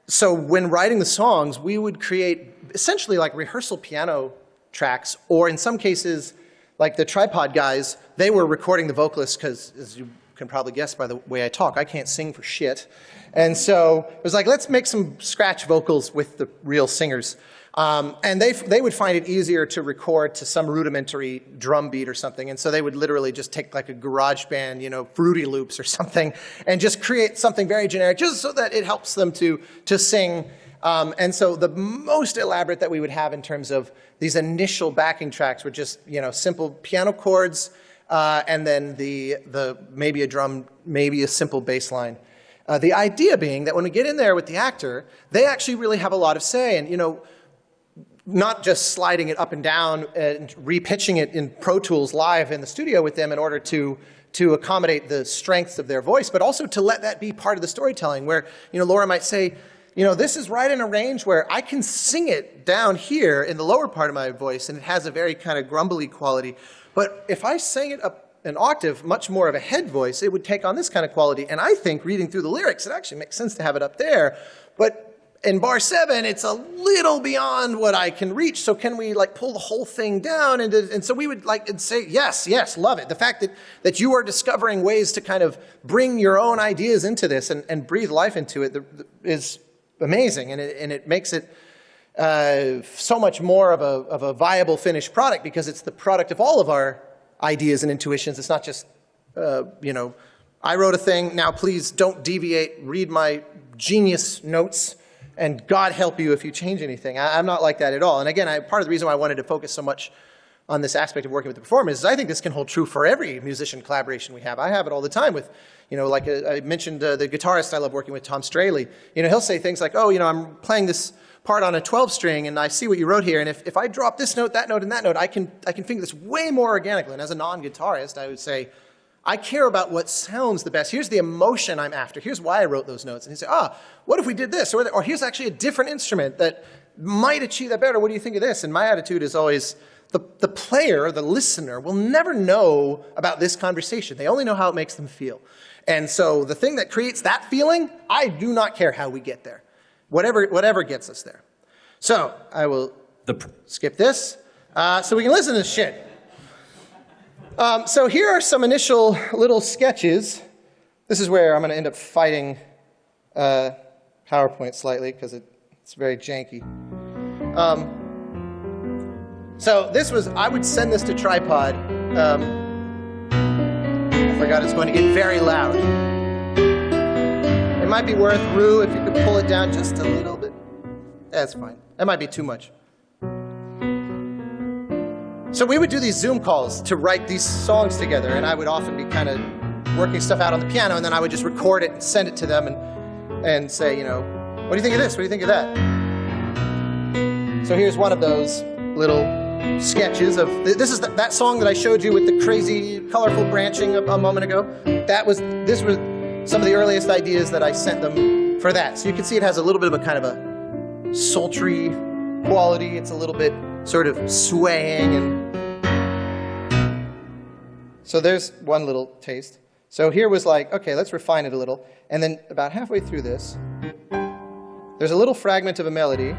so when writing the songs, we would create essentially like rehearsal piano tracks, or in some cases, like the Tripod guys, they were recording the vocalists because, as you can probably guess by the way I talk, I can't sing for shit. And so it was like, let's make some scratch vocals with the real singers. And they would find it easier to record to some rudimentary drum beat or something. And so they would literally just take like a garage band, Fruity Loops or something, and just create something very generic, just so that it helps them to sing. And so the most elaborate that we would have in terms of these initial backing tracks were just, simple piano chords, and then maybe a drum, maybe a simple bass line. The idea being that when we get in there with the actor, they actually really have a lot of say, and not just sliding it up and down and repitching it in Pro Tools live in the studio with them in order to accommodate the strengths of their voice, but also to let that be part of the storytelling where, Laura might say, this is right in a range where I can sing it down here in the lower part of my voice and it has a very kind of grumbly quality. But if I sang it up an octave, much more of a head voice, it would take on this kind of quality. And I think reading through the lyrics, it actually makes sense to have it up there. But in bar 7, it's a little beyond what I can reach, so can we pull the whole thing down? And so we would say, yes, love it. The fact that you are discovering ways to kind of bring your own ideas into this and breathe life into it is amazing, and it makes it so much more of a viable finished product because it's the product of all of our ideas and intuitions. It's not just, I wrote a thing, now please don't deviate, read my genius notes, and God help you if you change anything. I'm not like that at all. And again, part of the reason why I wanted to focus so much on this aspect of working with the performers is I think this can hold true for every musician collaboration we have. I have it all the time with, I mentioned the guitarist I love working with, Tom Straley. He'll say things like, I'm playing this part on a 12-string and I see what you wrote here, and if I drop this note, that note, and that note, I can finger this way more organically. And as a non-guitarist, I would say, I care about what sounds the best. Here's the emotion I'm after. Here's why I wrote those notes. And he'd say, what if we did this? Or here's actually a different instrument that might achieve that better. What do you think of this? And my attitude is always, the player, the listener, will never know about this conversation. They only know how it makes them feel. And so the thing that creates that feeling, I do not care how we get there. Whatever gets us there. So I will skip this so we can listen to this shit. So here are some initial little sketches. This is where I'm going to end up fighting PowerPoint slightly because it's very janky. So this was, I would send this to Tripod. I forgot it's going to get very loud. It might be worth, Rue, if you could pull it down just a little bit. That's fine. That might be too much. So we would do these Zoom calls to write these songs together, and I would often be kind of working stuff out on the piano, and then I would just record it and send it to them and say, what do you think of this? What do you think of that? So here's one of those little sketches of, this is that song that I showed you with the crazy, colorful branching a moment ago. This was some of the earliest ideas that I sent them for that. So you can see it has a little bit of a kind of a sultry quality. It's a little bit sort of swaying, and so there's one little taste. So here was okay, let's refine it a little. And then about halfway through this, there's a little fragment of a melody.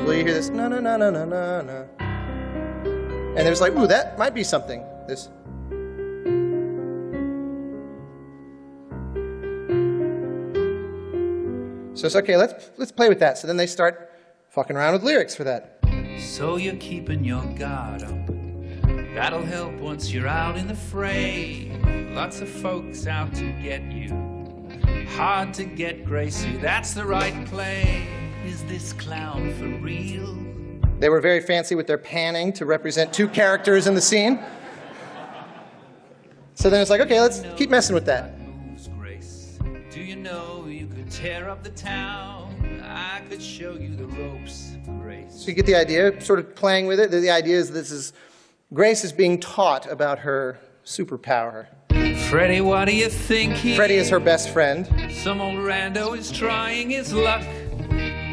Will you hear this? Na na na na na na na. And there's ooh, that might be something. This. So it's okay, let's play with that. So then they start fucking around with lyrics for that. So you're keeping your guard up. That'll help once you're out in the fray. Lots of folks out to get you. Hard to get, Gracie, that's the right play. Is this clown for real? They were very fancy with their panning to represent two characters in the scene. So then it's okay, let's keep messing with that. Moves, Grace. Do you know you could tear up the town? I could show you the ropes, Grace. So you get the idea, sort of playing with it. The idea is Grace is being taught about her superpower. Freddie, what do you think Freddie is her best friend. Some old rando is trying his luck.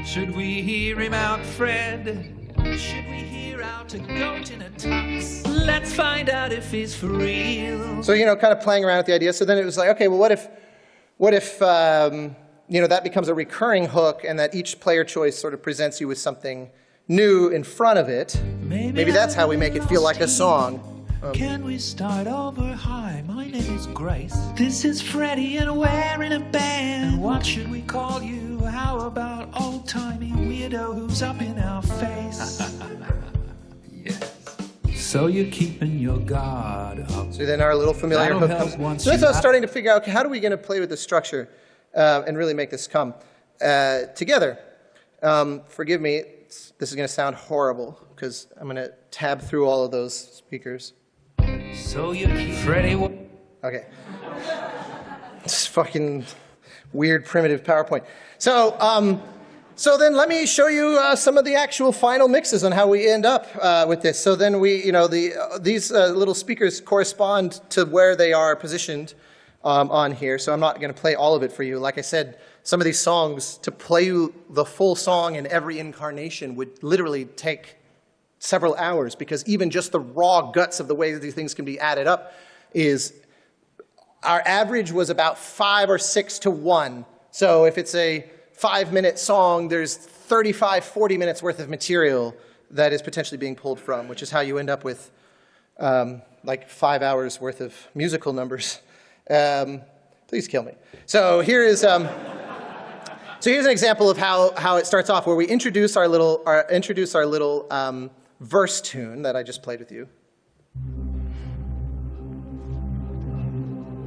Should we hear him out, Fred? Should we hear out a goat in a tux? Let's find out if he's for real. So, kind of playing around with the idea. So then it was okay, well, what if that becomes a recurring hook and that each player choice sort of presents you with something new in front of it. Maybe that's how we make it feel like a song. Can we start over? Hi, my name is Grace. This is Freddie and we're in a band. And what should we call you? How about old-timey weirdo who's up in our face? Yes. So you're keeping your guard up. So then our little familiar hook comes. So that's what I was starting to figure out, okay, how are we going to play with the structure and really make this come together? Forgive me, this is going to sound horrible because I'm going to tab through all of those speakers. So you keep Freddie. Okay. It's fucking weird, primitive PowerPoint. So then let me show you some of the actual final mixes on how we end up with this. So then these little speakers correspond to where they are positioned on here. So I'm not going to play all of it for you. Like I said, some of these songs, to play you the full song in every incarnation would literally take several hours, because even just the raw guts of the way that these things can be added up is, our average was about 5 or 6 to 1. So if it's a 5-minute song, there's 35, 40 minutes worth of material that is potentially being pulled from, which is how you end up with like 5 hours worth of musical numbers. Please kill me. So here's an example of how it starts off, where we introduce our little verse tune that I just played with you.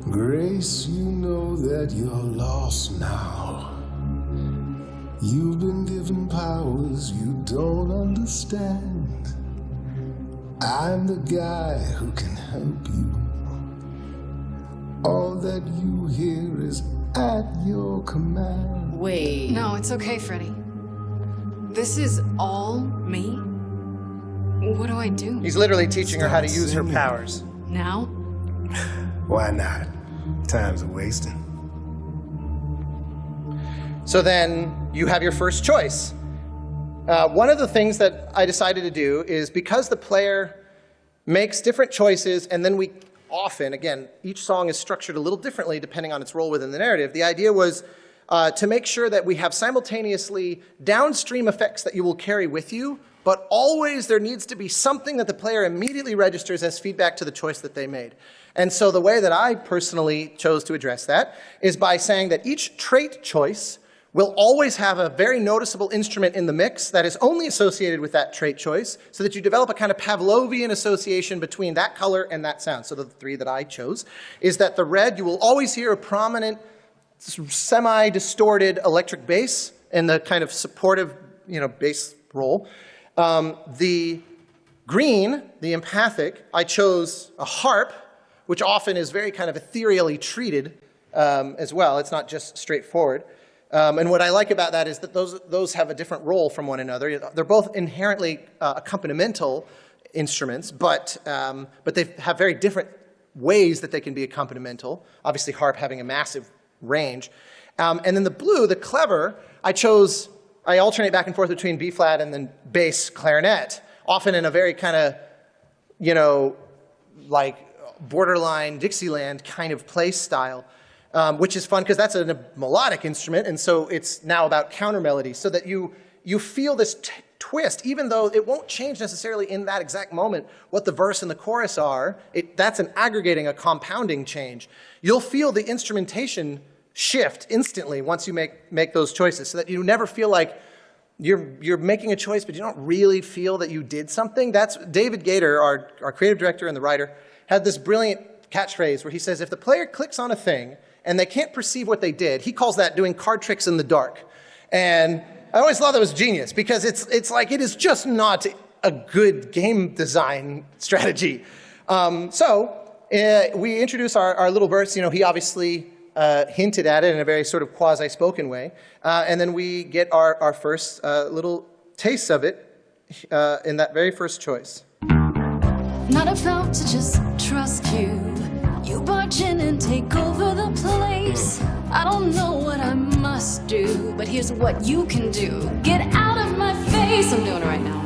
Grace, you know that you're lost now. You've been given powers you don't understand. I'm the guy who can help you. All that you hear is at your command. Wait. No, it's okay, Freddie. This is all me? What do I do? He's literally teaching her how to use her powers. Now? Why not? Time's a wasting. So then you have your first choice. One of the things that I decided to do is, because the player makes different choices, and then we often, again, each song is structured a little differently depending on its role within the narrative. The idea was to make sure that we have simultaneously downstream effects that you will carry with you, but always there needs to be something that the player immediately registers as feedback to the choice that they made. And so the way that I personally chose to address that is by saying that each trait choice will always have a very noticeable instrument in the mix that is only associated with that trait choice, so that you develop a kind of Pavlovian association between that color and that sound. So the 3 that I chose is that the red, you will always hear a prominent, semi-distorted electric bass in the kind of supportive, bass role. The green, the empathic, I chose a harp, which often is very kind of ethereally treated as well. It's not just straightforward. And what I like about that is that those have a different role from one another. They're both inherently accompanimental instruments, but they have very different ways that they can be accompanimental. Obviously, harp having a massive range. And then the blue, the clever, I alternate back and forth between B flat and then bass clarinet, often in a very kind of, like borderline Dixieland kind of play style. Which is fun because that's a melodic instrument, and so it's now about counter melody, so that you feel this twist, even though it won't change necessarily in that exact moment what the verse and the chorus are. That's an aggregating, a compounding change. You'll feel the instrumentation shift instantly once you make those choices, so that you never feel like you're making a choice, but you don't really feel that you did something. That's David Gator, our creative director and the writer, had this brilliant catchphrase where he says, if the player clicks on a thing and they can't perceive what they did, he calls that doing card tricks in the dark. And I always thought that was genius, because it's like, it is just not a good game design strategy. We introduce our little verse. He obviously hinted at it in a very sort of quasi-spoken way. And then we get our first little taste of it in that very first choice. Not about to just trust you. You barge in and take over the place. I don't know what I must do, but here's what you can do. Get out of my face. I'm doing it right now.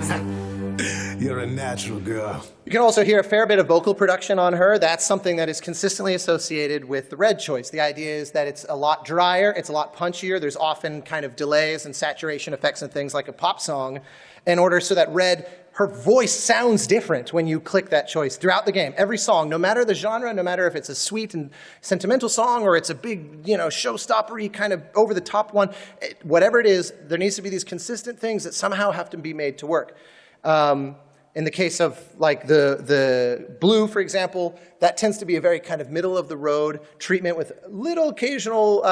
You're a natural girl. You can also hear a fair bit of vocal production on her. That's something that is consistently associated with the red choice. The idea is that it's a lot drier, it's a lot punchier. There's often kind of delays and saturation effects and things like a pop song, in order so that red, her voice sounds different when you click that choice throughout the game. Every song, no matter the genre, no matter if it's a sweet and sentimental song or it's a big, showstopper-y kind of over-the-top one, whatever it is, there needs to be these consistent things that somehow have to be made to work. In the case of like the blue, for example, that tends to be a very kind of middle of the road treatment with little occasional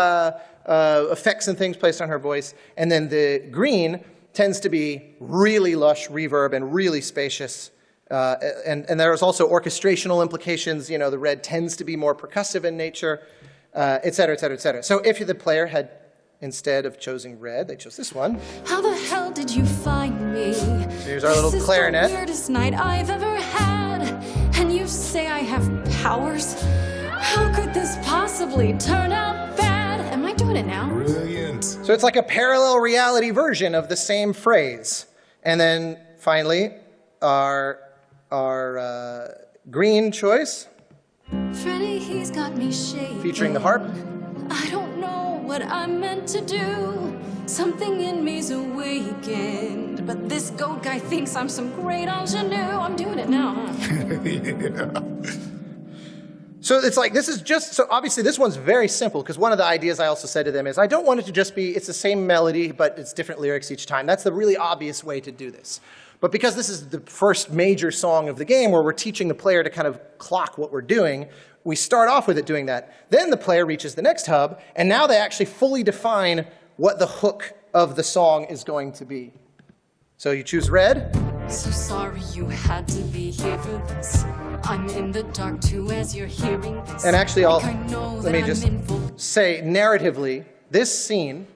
effects and things placed on her voice. And then the green tends to be really lush reverb and really spacious. And there's also orchestrational implications. You know, the red tends to be more percussive in nature, et cetera, et cetera, et cetera. So if the player had, instead of choosing red, they chose this one. How the hell did you find me? So here's our little clarinet. This is the weirdest night I've ever had. And you say I have powers? How could this possibly turn out bad? Am I doing it now? Brilliant. So it's like a parallel reality version of the same phrase. And then finally, our green choice, Freddie, he's got me shaking. featuring the harp. I don't know what I'm meant to do. Something in me's awakened. But this goat guy thinks I'm some great ingenue. I'm doing it now, huh? So it's like, this is just, so obviously this one's very simple, because one of the ideas I also said to them is, I don't want it to just be, it's the same melody, but it's different lyrics each time. That's the really obvious way to do this. But because this is the first major song of the game where we're teaching the player to kind of clock what we're doing, we start off with it doing that. Then the player reaches the next hub, and now they actually fully define what the hook of the song is going to be. So you choose red. So sorry you had to be here for this. I'm in the dark too as you're hearing this. And actually, Like I know let that me I'm just in full- say, narratively, this scene,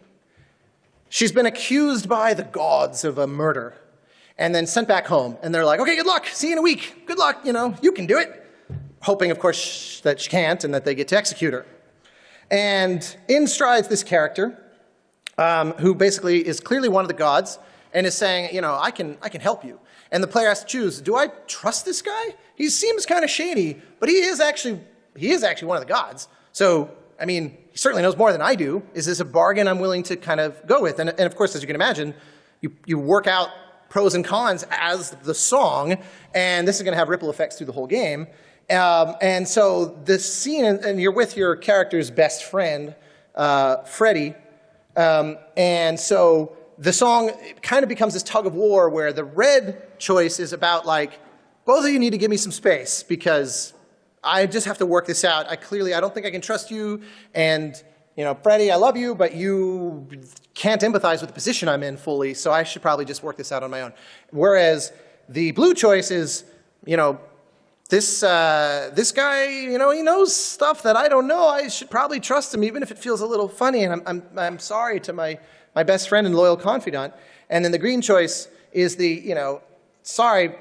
she's been accused by the gods of a murder and then sent back home. And they're like, okay, good luck. See you in a week. Good luck. You know, you can do it. Hoping, of course, that she can't and that they get to execute her. And in strides this character, who basically is clearly one of the gods and is saying, you know, I can help you. And the player has to choose, do I trust this guy? He seems kind of shady, but he is actually one of the gods. So, I mean, he certainly knows more than I do. Is this a bargain I'm willing to kind of go with? And of course, as you can imagine, you work out pros and cons as the song, and this is going to have ripple effects through the whole game. And so this scene, and you're with your character's best friend, Freddie, and so the song kind of becomes this tug of war where the red choice is about like, both of you need to give me some space because I just have to work this out. I don't think I can trust you. And, you know, Freddie, I love you, but you can't empathize with the position I'm in fully, so I should probably just work this out on my own. Whereas the blue choice is, you know, this guy, you know, he knows stuff that I don't know. I should probably trust him, even if it feels a little funny. And I'm sorry to my best friend and loyal confidant. And then the green choice is the, you know, sorry,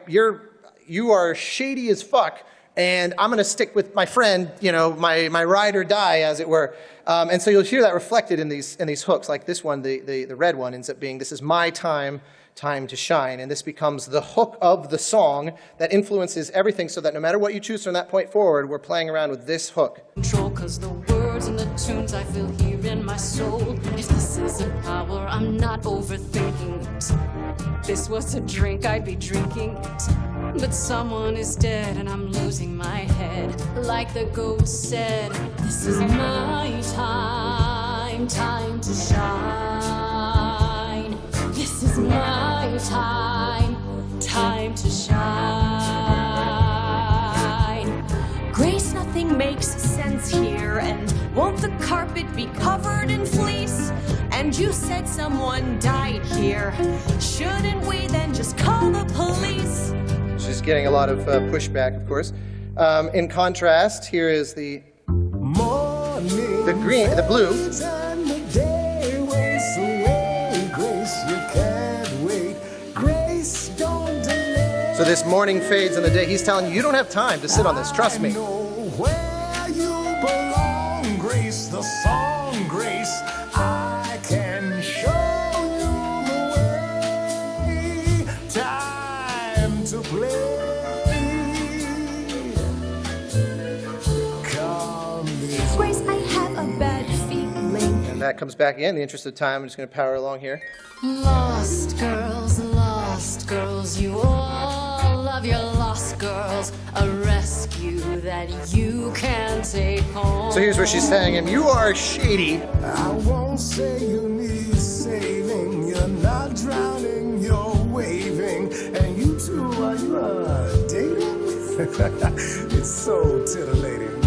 you are shady as fuck, and I'm going to stick with my friend, you know, my ride or die, as it were. And so you'll hear that reflected in these hooks. Like this one, the red one ends up being, this is my time to shine. And this becomes the hook of the song that influences everything, so that no matter what you choose from that point forward, we're playing around with this hook. Control, 'cause the words and the tunes I feel here in my soul. If this is a power, I'm not overthinking it. If this was a drink, I'd be drinking it. But someone is dead and I'm losing my head. Like the ghost said, this is my time to shine. This is my time to shine. Grace, nothing makes sense here, and won't the carpet be covered in fleece? And you said someone died here. Shouldn't we then just call the police? She's getting a lot of pushback, of course. In contrast, here is the blue. So this morning fades in the day. He's telling you, you don't have time to sit on this, trust me. Where you belong, Grace, the song, Grace. I can show you the way. Time to play. Come this Grace, I have a bad feeling. And that comes back again. In the interest of time, I'm just going to power along here. Lost girls, you all love your lost girls. A rescue that you can take home. So here's where she's saying him, you are shady. I won't say you need saving. You're not drowning, you're waving. And you too, are you It's so titillating.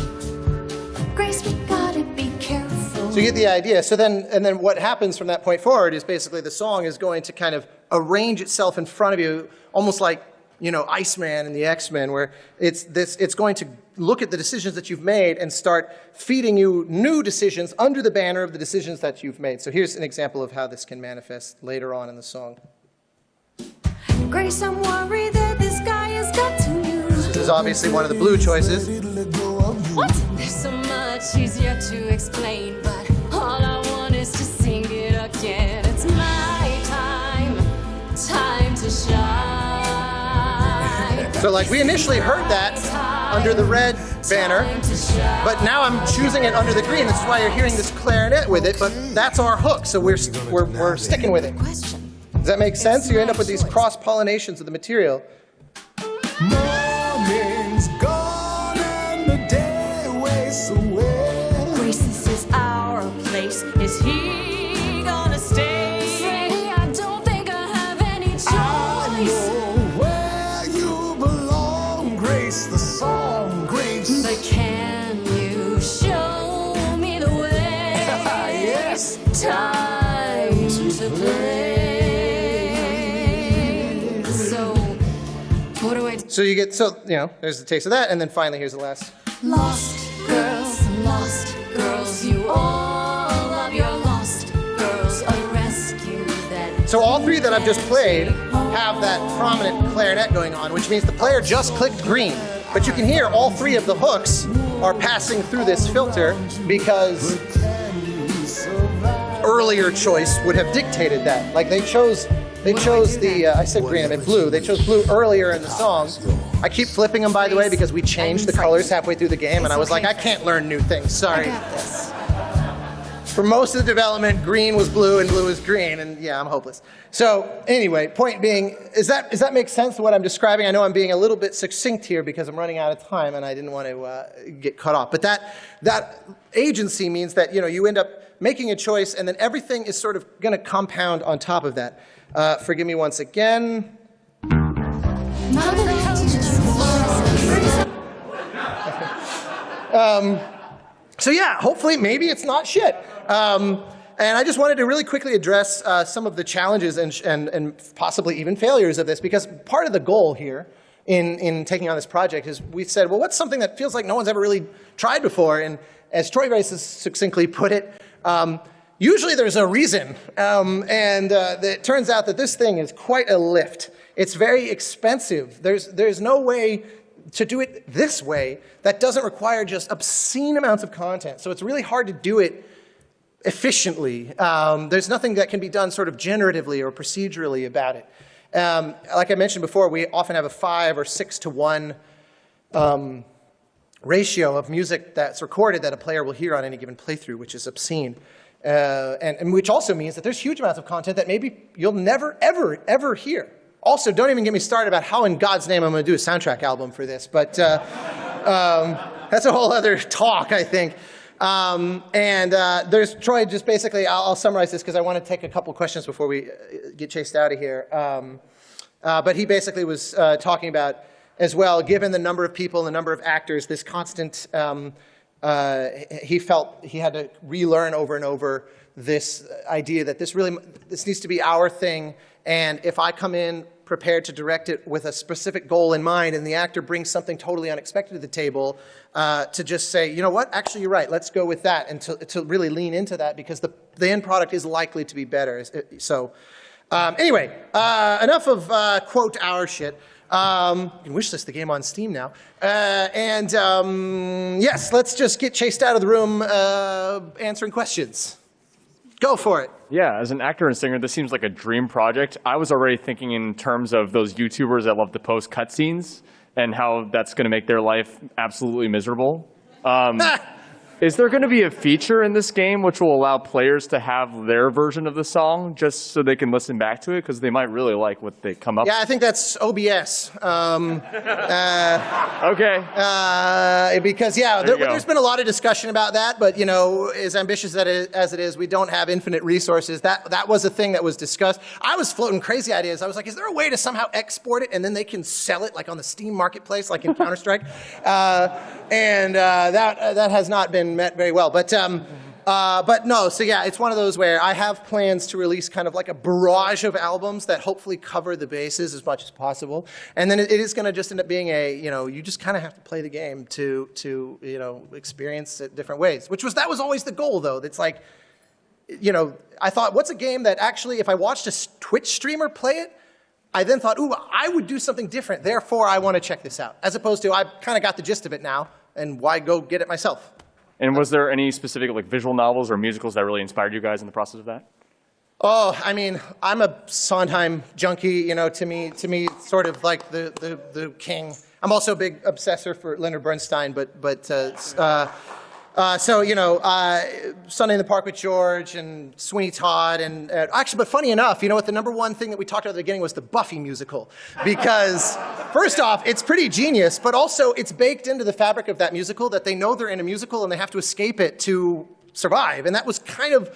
Grace, we gotta be careful. So you get the idea. So then, and then what happens from that point forward is basically the song is going to kind of arrange itself in front of you, almost like, you know, Iceman and the X-Men, where it's going to look at the decisions that you've made and start feeding you new decisions under the banner of the decisions that you've made. So here's an example of how this can manifest later on in the song. Grace, I'm worried that this guy has got to you. This is obviously one of the blue choices. What? There's so much easier to explain, but all I want is to sing it again. It's my time to shine. So like we initially heard that under the red banner, but now I'm choosing it under the green. This is why you're hearing this clarinet with it, but that's our hook, so we're sticking with it. Does that make sense? You end up with these cross-pollinations of the material. Morning's gone and the day wastes away. Grace, this is our place. Is he gonna stay? Freddie, I don't think I have any choice. I know where you belong, Grace, the song, Grace. But can you show me the way? Yes. Time to play. So, what do I do? So you get, so, you know, there's the taste of that, and then finally here's the last. Lost girls, you all love your lost girls. A rescue that. So all three that I've just played have that prominent clarinet going on, which means the player just clicked green. But you can hear all three of the hooks are passing through this filter because earlier choice would have dictated that. Like they chose the, I said green, I meant blue. They chose blue earlier in the song. I keep flipping them, by the way, because we changed the colors halfway through the game, and I was like, I can't learn new things, sorry. For most of the development, green was blue and blue was green, and yeah, I'm hopeless. So anyway, point being, does that make sense to what I'm describing? I know I'm being a little bit succinct here because I'm running out of time and I didn't want to get cut off. But that agency means that, you know, you end up making a choice and then everything is sort of going to compound on top of that. Forgive me once again. So yeah, hopefully, maybe it's not shit. And I just wanted to really quickly address some of the challenges and possibly even failures of this, because part of the goal here in taking on this project is we said, well, what's something that feels like no one's ever really tried before? And as Troy very succinctly put it, usually there's a reason. It turns out that this thing is quite a lift. It's very expensive. There's no way to do it this way that doesn't require just obscene amounts of content. So it's really hard to do it efficiently. There's nothing that can be done sort of generatively or procedurally about it. Like I mentioned before, we often have a 5 or 6 to 1 ratio of music that's recorded that a player will hear on any given playthrough, which is obscene. And which also means that there's huge amounts of content that maybe you'll never, ever, ever hear. Also, don't even get me started about how in God's name I'm going to do a soundtrack album for this, but that's a whole other talk, I think. There's Troy, just basically, I'll summarize this because I want to take a couple questions before we get chased out of here. But he basically was talking about, as well, given the number of people and the number of actors, this constant, he felt he had to relearn over and over this idea that this needs to be our thing, and if I come in prepared to direct it with a specific goal in mind, and the actor brings something totally unexpected to the table, to just say, you know what, actually you're right, let's go with that, and to really lean into that, because the end product is likely to be better. So anyway, enough of quote our shit. You can wish list the game on Steam now. Yes, let's just get chased out of the room answering questions. Go for it. Yeah, as an actor and singer, this seems like a dream project. I was already thinking in terms of those YouTubers that love to post cutscenes and how that's going to make their life absolutely miserable. Is there going to be a feature in this game which will allow players to have their version of the song just so they can listen back to it? Because they might really like what they come up with. Yeah, I think that's OBS. Okay. Because, yeah, there's been a lot of discussion about that, but, you know, as ambitious as it is, we don't have infinite resources. That was a thing that was discussed. I was floating crazy ideas. I was like, is there a way to somehow export it and then they can sell it, like on the Steam marketplace, like in Counter-Strike? That has not been met very well. But no, so yeah, it's one of those where I have plans to release kind of like a barrage of albums that hopefully cover the bases as much as possible. And then it is going to just end up being you just kind of have to play the game to experience it different ways. That was always the goal, though. It's like, I thought, what's a game that actually, if I watched a Twitch streamer play it, I then thought, ooh, I would do something different. Therefore, I want to check this out. As opposed to, I've kind of got the gist of it now, and why go get it myself? And was there any specific visual novels or musicals that really inspired you guys in the process of that? Oh, I mean, I'm a Sondheim junkie. To me, sort of like the king. I'm also a big obsessor for Leonard Bernstein, Sunday in the Park with George and Sweeney Todd, and actually, but funny enough, what the number one thing that we talked about at the beginning was the Buffy musical, because first off, it's pretty genius, but also it's baked into the fabric of that musical that they know they're in a musical and they have to escape it to survive, and that was kind of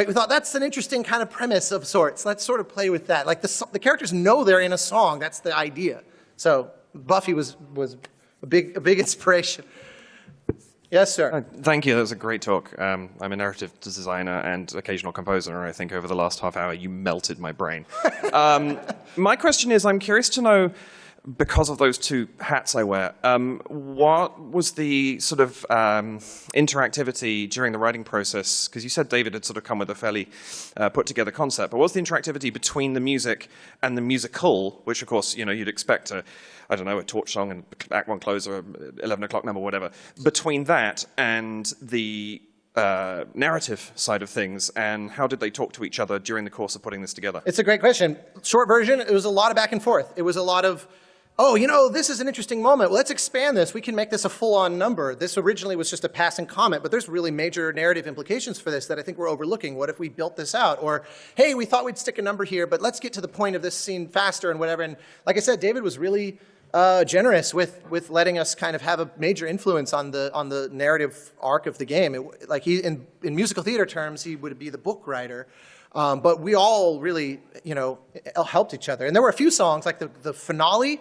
we thought that's an interesting kind of premise of sorts. Let's sort of play with that. Like the characters know they're in a song. That's the idea. So Buffy was a big inspiration. Yes, sir. Thank you. That was a great talk. I'm a narrative designer and occasional composer, and I think over the last half hour you melted my brain. My question is, I'm curious to know, because of those two hats I wear, what was the sort of interactivity during the writing process? Because you said David had sort of come with a fairly put-together concept, but what's the interactivity between the music and the musical, which, of course, you'd expect a torch song and Act One closer, 11 o'clock number, whatever. Between that and the narrative side of things, and how did they talk to each other during the course of putting this together? It's a great question. Short version, it was a lot of back and forth. It was a lot of, this is an interesting moment. Well, let's expand this. We can make this a full-on number. This originally was just a passing comment, but there's really major narrative implications for this that I think we're overlooking. What if we built this out? Or, hey, we thought we'd stick a number here, but let's get to the point of this scene faster and whatever. And like I said, David was really generous with letting us kind of have a major influence on the narrative arc of the game. In musical theater terms, he would be the book writer. But we all really, helped each other. And there were a few songs, like the finale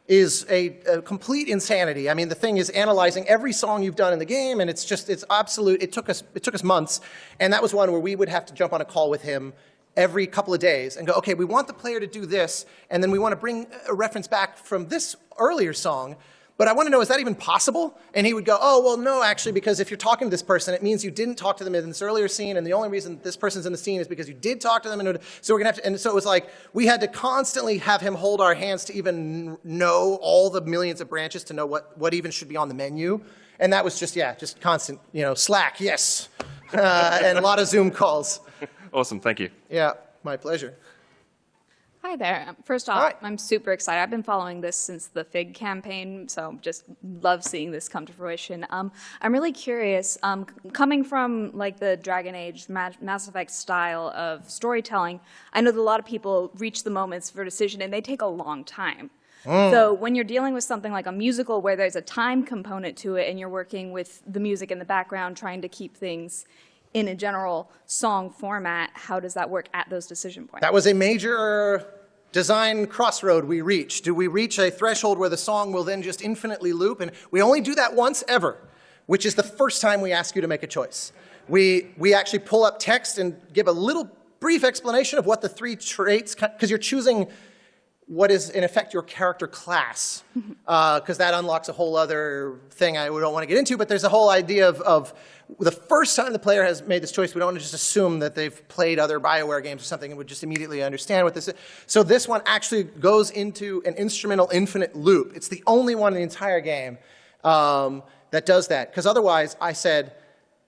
is a complete insanity. I mean, the thing is analyzing every song you've done in the game, and it's absolute. It took us months, and that was one where we would have to jump on a call with him every couple of days and go, okay, we want the player to do this, and then we want to bring a reference back from this earlier song, but I want to know, is that even possible? And he would go, oh, well, no, actually, because if you're talking to this person, it means you didn't talk to them in this earlier scene, and the only reason this person's in the scene is because you did talk to them, so we're going to have to, and so it was like, we had to constantly have him hold our hands to even know all the millions of branches to know what even should be on the menu, and that was just constant, Slack, yes, and a lot of Zoom calls. Awesome, thank you. Yeah, my pleasure. Hi there. First off, Hi. I'm super excited. I've been following this since the FIG campaign, so just love seeing this come to fruition. I'm really curious, coming from the Dragon Age Mass Effect style of storytelling, I know that a lot of people reach the moments for decision and they take a long time. So when you're dealing with something like a musical where there's a time component to it and you're working with the music in the background trying to keep things in a general song format, how does that work at those decision points? That was a major design crossroad we reached. Do we reach a threshold where the song will then just infinitely loop? And we only do that once ever, which is the first time we ask you to make a choice. We actually pull up text and give a little brief explanation of what the three traits, because you're choosing what is, in effect, your character class, because that unlocks a whole other thing I don't want to get into, but there's a whole idea of the first time the player has made this choice, we don't want to just assume that they've played other BioWare games or something and would just immediately understand what this is. So this one actually goes into an instrumental infinite loop. It's the only one in the entire game that does that, because otherwise, I said,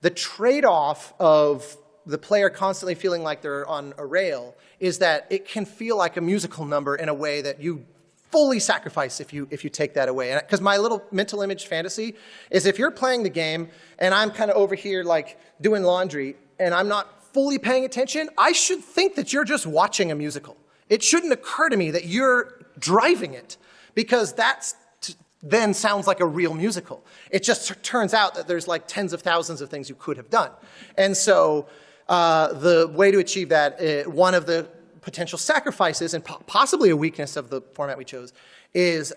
the trade-off of the player constantly feeling like they're on a rail is that it can feel like a musical number in a way that you fully sacrifice if you take that away. Because my little mental image fantasy is if you're playing the game and I'm kind of over here like doing laundry and I'm not fully paying attention, I should think that you're just watching a musical. It shouldn't occur to me that you're driving it, because that's then sounds like a real musical. It just turns out that there's like tens of thousands of things you could have done. And so the way to achieve that, one of the potential sacrifices and possibly a weakness of the format we chose is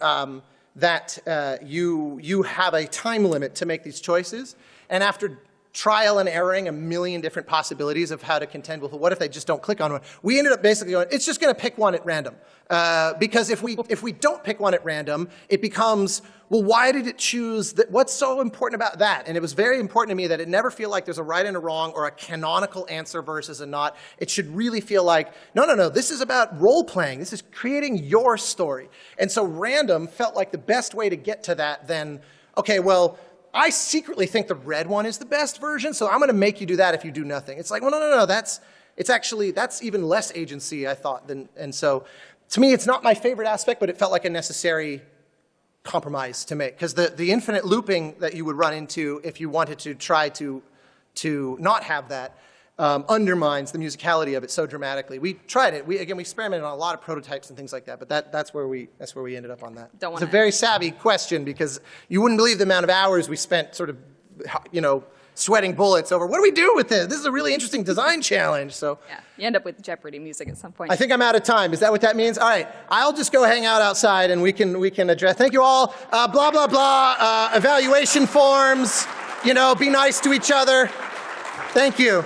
that you have a time limit to make these choices. And after trial and erroring a million different possibilities of how to contend with, what if they just don't click on one? We ended up basically going, it's just going to pick one at random. Because if we don't pick one at random, it becomes, well, why did it choose that? What's so important about that? And it was very important to me that it never feel like there's a right and a wrong or a canonical answer versus a not. It should really feel like, no, this is about role playing. This is creating your story. And so random felt like the best way to get to that than, okay, well, I secretly think the red one is the best version, so I'm going to make you do that if you do nothing. It's like, well, no, that's even less agency, I thought. And so, to me, it's not my favorite aspect, but it felt like a necessary compromise to make. Because the infinite looping that you would run into if you wanted to try to not have that undermines the musicality of it so dramatically. We tried it. We experimented on a lot of prototypes and things like that, but that's where we ended up on that. It's a very savvy question, because you wouldn't believe the amount of hours we spent sort of, sweating bullets over, what do we do with this? This is a really interesting design challenge. So yeah, you end up with Jeopardy music at some point. I think I'm out of time. Is that what that means? All right, I'll just go hang out outside and we can address. Thank you all. Blah, blah, blah. Evaluation forms. Be nice to each other. Thank you.